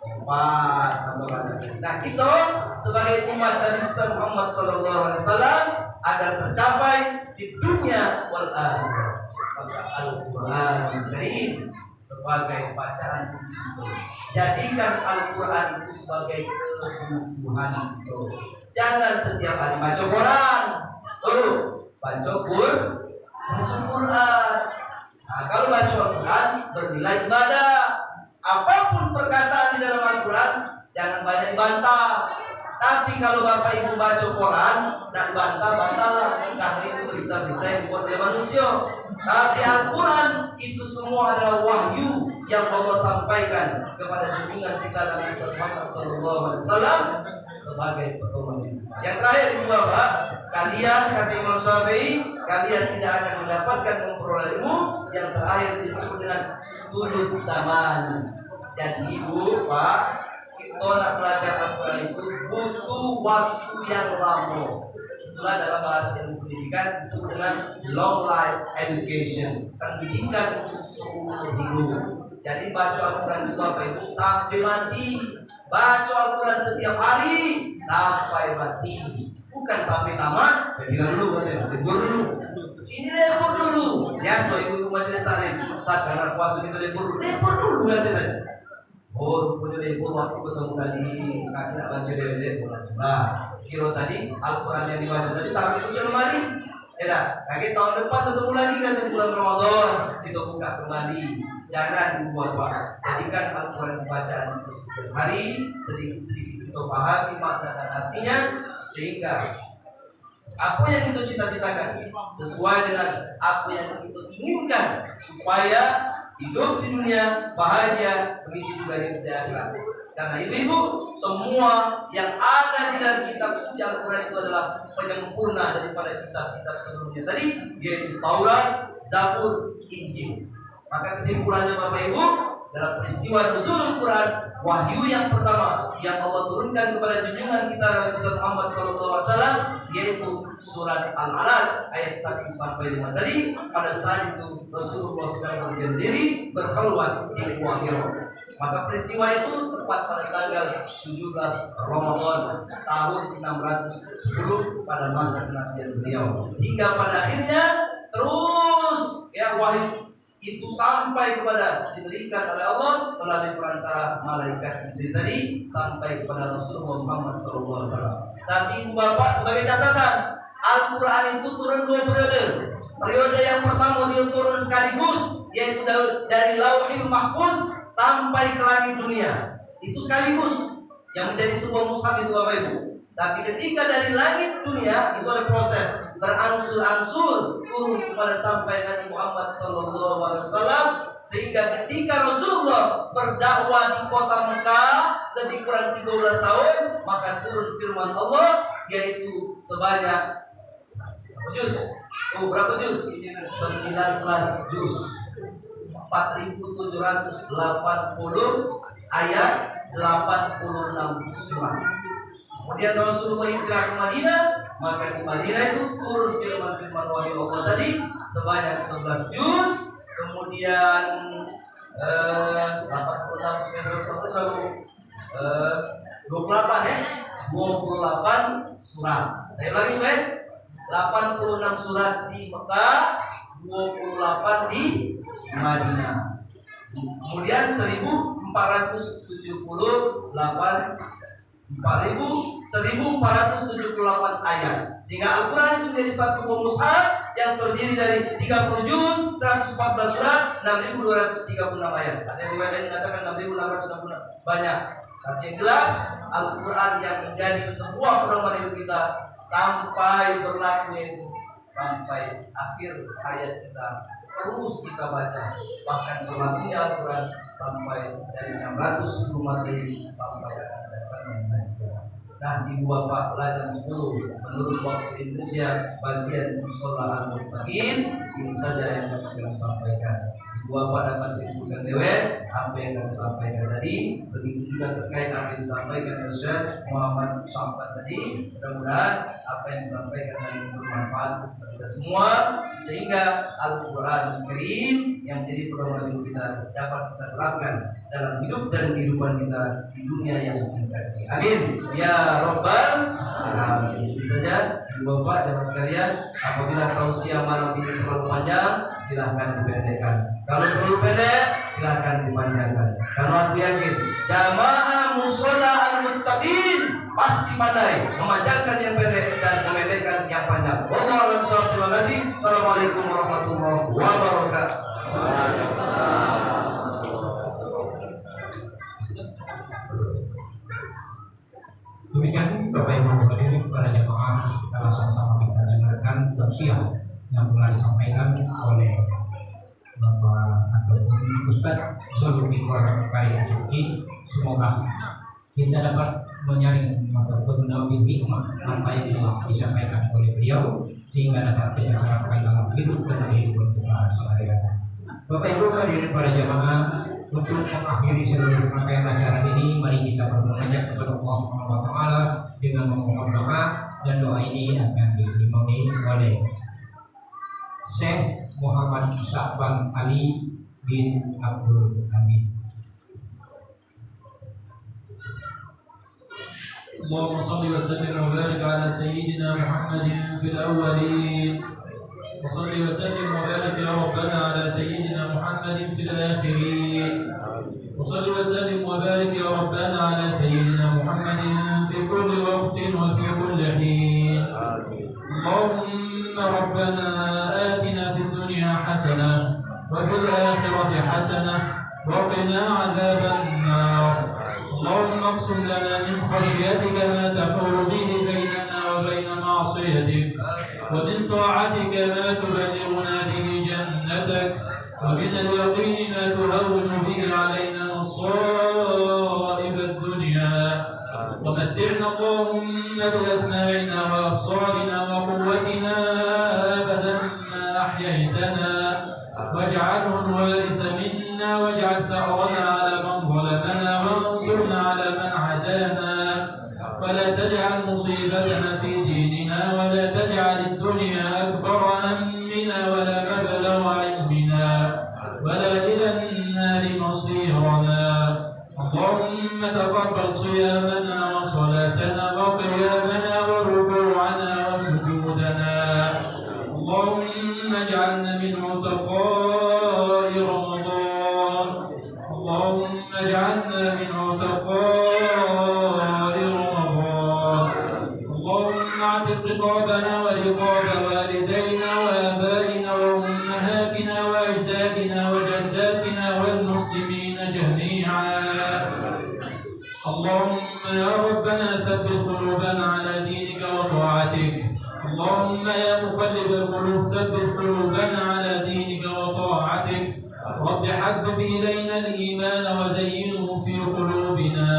kompas atau radar. Nah, kita sebagai umat Nabi Muhammad SAW agar tercapai di dunia wal akhirah, maka Al-Quran Karim sebagai bacaan kita. Jadikan Al-Quran itu sebagai kebutuhan itu. Jangan setiap hari baca Quran. Baca Quran. Nah, kalau baca Al-Quran bernilai ibadah. Apapun perkataan di dalam Al-Quran jangan banyak dibantah. Tapi kalau Bapak Ibu baca Quran dan dibantah, karena itu berita-berita yang dibuat oleh manusia. Tapi Al-Quran itu semua adalah wahyu yang Allah sampaikan kepada junjungan kita Nabi Muhammad SAW sebagai pedoman. Yang terakhir itu apa? Kalian, kata Imam Syafi'i, kalian tidak akan mendapatkan memperoleh ilmu. Yang terakhir disebut dengan tulus zaman. Dan ibu, Pak, kita nak belajar Al-Quran itu butuh waktu yang lama. Itulah dalam bahasa ilmu pendidikan disebut dengan long life education. Pendidikan itu seumur hidup. Jadi baca Al-Quran itu Bapak Ibu sampai mati. Baca Al-Quran setiap hari sampai mati. Bukan sampai tamat. Saya bilang dulu, libur dulu. Ini libur dulu. Biasa ibu-ibu majelis taklim. Saat karena puasa kita libur dulu katanya. Oh, punya libur waktu ketemu tadi. Kaki nak baca DVD nah, kira tadi Al-Quran yang dibaca tadi taruh di kunci lemari. Ya, kaki tahun depan ketemu lagi kan bulan Ramadan kita buka kembali. Jangan dibuat-buat. Jadikan Al-Quran bacaan itu setiap hari, sedikit-sedikit kita pahami makna dan artinya, sehingga apa yang kita cita-citakan sesuai dengan apa yang kita inginkan supaya hidup di dunia bahagia, begitu juga di akhirat. Karena ibu-ibu, semua yang ada di dalam kitab suci Al-Quran itu adalah penyempurna daripada kitab-kitab sebelumnya tadi, yaitu Taurat, Zabur, Injil. Maka kesimpulannya Bapak Ibu, dalam peristiwa nuzul Al-Quran, wahyu yang pertama yang Allah turunkan kepada junjungan kita Nabi Muhammad SAW, yaitu surat Al-Alaq ayat 1 sampai 5 tadi. Pada saat itu Rasulullah sedang berdiam diri berkhulwat di Gua Hira. Maka peristiwa itu tepat pada tanggal 17 Ramadan tahun 610 pada masa kenabian beliau. Hingga pada akhirnya terus wahyu itu sampai kepada diberikan oleh Allah melalui perantara malaikat Jibril tadi sampai kepada Rasulullah Muhammad SAW. Tapi Bapak sebagai catatan, Al-Quran itu turun 2 periode. Periode yang pertama dia turun sekaligus, yaitu dari Lauhil Mahfuz sampai ke langit dunia. Itu sekaligus yang menjadi sebuah mushaf itu Bapak Ibu. Tapi ketika dari langit dunia itu ada proses beransur-ansur turun kepada sampai Nabi Muhammad SAW, sehingga ketika Rasulullah berdakwah di kota Mekah lebih kurang 13 tahun, maka turun firman Allah yaitu sebanyak berapa juz? 19 juz, 4.780 ayat, 86 surat. Kemudian Rasulullah hijrah ke Madinah, maka di Madinah itu turun firman-firman wahyu Allah tadi sebanyak 11 juz. Kemudian 86 lalu 28 surat. Saya lagi 86 surat di Mekah, 28 di Madinah. Kemudian 1478 ayat. Sehingga Al-Quran itu menjadi satu mushaf yang terdiri dari 30 juz, 114 surat, 6236 ayat. Ada yang mengatakan 6666. Banyak. Tapi yang jelas Al-Quran yang menjadi sebuah pedoman hidup kita sampai berlaku sampai akhir hayat kita terus kita baca, bahkan berlakunya Al-Quran sampai dari 610 Masehi sampai akan datang yang hari kiamat. Nah, Ibu Bapak, jam 10 menurut waktu Indonesia bagian musola al-muttaqin, ini saja yang dapat kami sampaikan. Ibu Bapak dapat simpulkan dewe apa yang kami sampaikan tadi. Begitu juga terkait apa yang disampaikan oleh Syekh Muhammad Sampat tadi. Mudah-mudahan apa yang disampaikan tadi bermanfaat untuk kita semua, sehingga Al-Quran Karim yang menjadi pedoman hidup kita dapat kita terapkan dalam hidup dan kehidupan kita di dunia yang singkat ini. Amin ya Rabbal Alamin. Ini saja Ibu Bapak dan sekalian, apabila tausiah malam ini terlalu panjang, silahkan dipendekkan. Kalau terlalu pendek, silahkan dipanjangkan. Karena aku yakin jamaah musola al-muttaqin pasti pandai memanjangkan yang pendek dan memendekkan yang panjang. Wallahu a'lam bishawab. Terima kasih. Assalamualaikum warahmatullahi wabarakatuh. Demikian Bapak Ibu hadirin para jemaah, kita sama-sama kita dengarkan tausiah yang telah disampaikan oleh Bapak ataupun Ustaz Zulfikar Karyasuki. Semoga kita dapat menyaring ataupun mengambil hikmah apa yang telah disampaikan oleh beliau, sehingga dapat kita terapkan dalam hidup dan kehidupan kita sehari-hari. Bapak Ibu hadirin para jemaah, untuk mengakhiri seluruh rangkaian acara ini, mari kita bermunajat kepada Allah Subhanahu wa taala dengan memohon doa, dan doa ini akan diimami oleh Syekh Muhammad Syahban Ali bin Abdul Aziz. اللهم صل وسلم وبارك على سيدنا محمد في الأولين وصل وسلم وبارك يا ربنا على سيدنا محمد في الآخرين وصل وسلم وبارك يا ربنا على سيدنا محمد في كل وقت وفي كل حين. اللهم ربنا آتنا في الدنيا حسنة وفي الآخرة حسنة وقنا عذاب النار. اللهم اقسم لنا من خشيتك ما تحول به بيننا وبين معصيتك، ومن طاعتك ما تبلغنا به جنتك، ومن اليقين ما تهون به علينا مصائب الدنيا. ومتعنا اللهم بأسماعنا وأبصارنا وقوتنا أبدا ما أحييتنا، واجعله الوارث منا، واجعل ثأرنا على من ظلمنا، وانصرنا على من عادانا، ولا تجعل مصيبتنا في ديننا، ولا تجعل الدنيا أكبر همنا ولا مبلغ علمنا، ولا إلى النار مصيرنا. اللهم تقبل صيامنا وصلاتنا وقيامنا وركوعنا وسجودنا. اللهم اجعلنا من عتقاء رمضان. اللهم اجعلنا من عتقاء رمضان. اللهم اعتق رقابنا ورقاب والدينا وآبائنا وأمهاتنا وأجدادنا وجداتنا والمسلمين جميعا. اللهم يا ربنا ثبت قلوبنا على دينك وطاعتك. اللهم يا مقلب القلوب ثبت قلوبنا على دينك وطاعتك. رب حبب إلينا الإيمان وزينه في قلوبنا،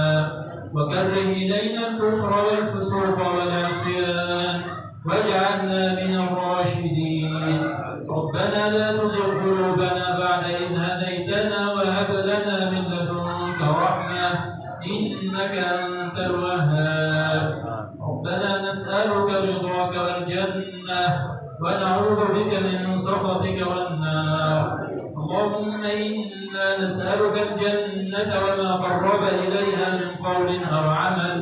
وكره إلينا الكفر والفسوق والعصيان، واجعلنا من الراشدين. ربنا لا تزغ قلوبنا بعد إذ هديتنا، وهب لنا من لدنك رحمة إنك أنت الوهاب. ربنا نسألك رضاك والجنة، ونعوذ بك من سخطك والنار. اللهم إنا نسألك الجنة وما قرب إليها من قول أو عمل،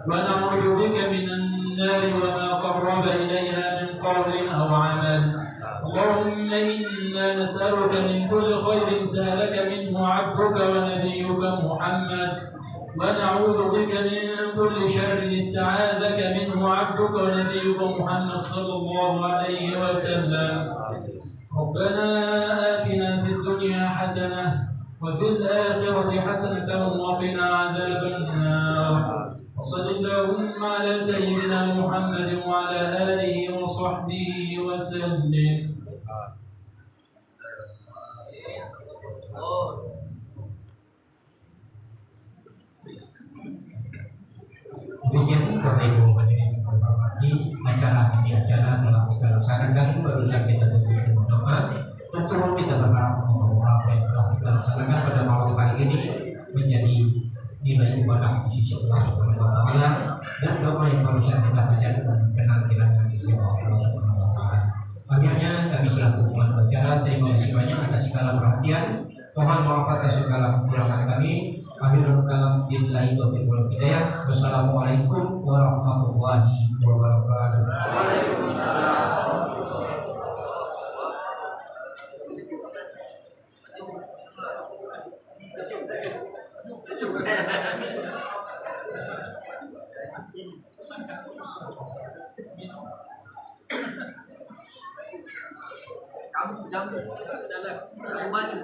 ونعوذ بك من النار وما قرب إليها من قول أو عمل. اللهم إنا نسألك من كل خير سألك منه عبدك ونبيك محمد، ونعوذ بك من كل شر استعاذك منه عبدك ونبيك محمد صلى الله عليه وسلم. ربنا آتنا في الدنيا حسنة وفي الآخرة حسنة وقنا عذاب النار. وصل اللهم على سيدنا محمد وعلى آله وصحبه وسلم. Demikian Bapak Ibu hadirin yang berbahagia, acara telah kita laksanakan, barusan kita tutup dengan doa. Tentu kita berharap bahwa apa yang telah kita laksanakan pada malam hari ini menjadi nilai ibadah di sisi Allah Subhanahu wa taala, dan doa yang barusan kita bacakan berkenan kiranya di sisi Allah Subhanahu wa taala. Akhirnya kami selaku pembantu acara terima kasih banyak atas segala perhatian. Mohon maaf atas segala kekurangan kami. Akhirul kalam billahi taufiq wal hidayah. Wassalamualaikum warahmatullahi wabarakatuh. Waalaikumsalam. Kamu jam, kamu maju.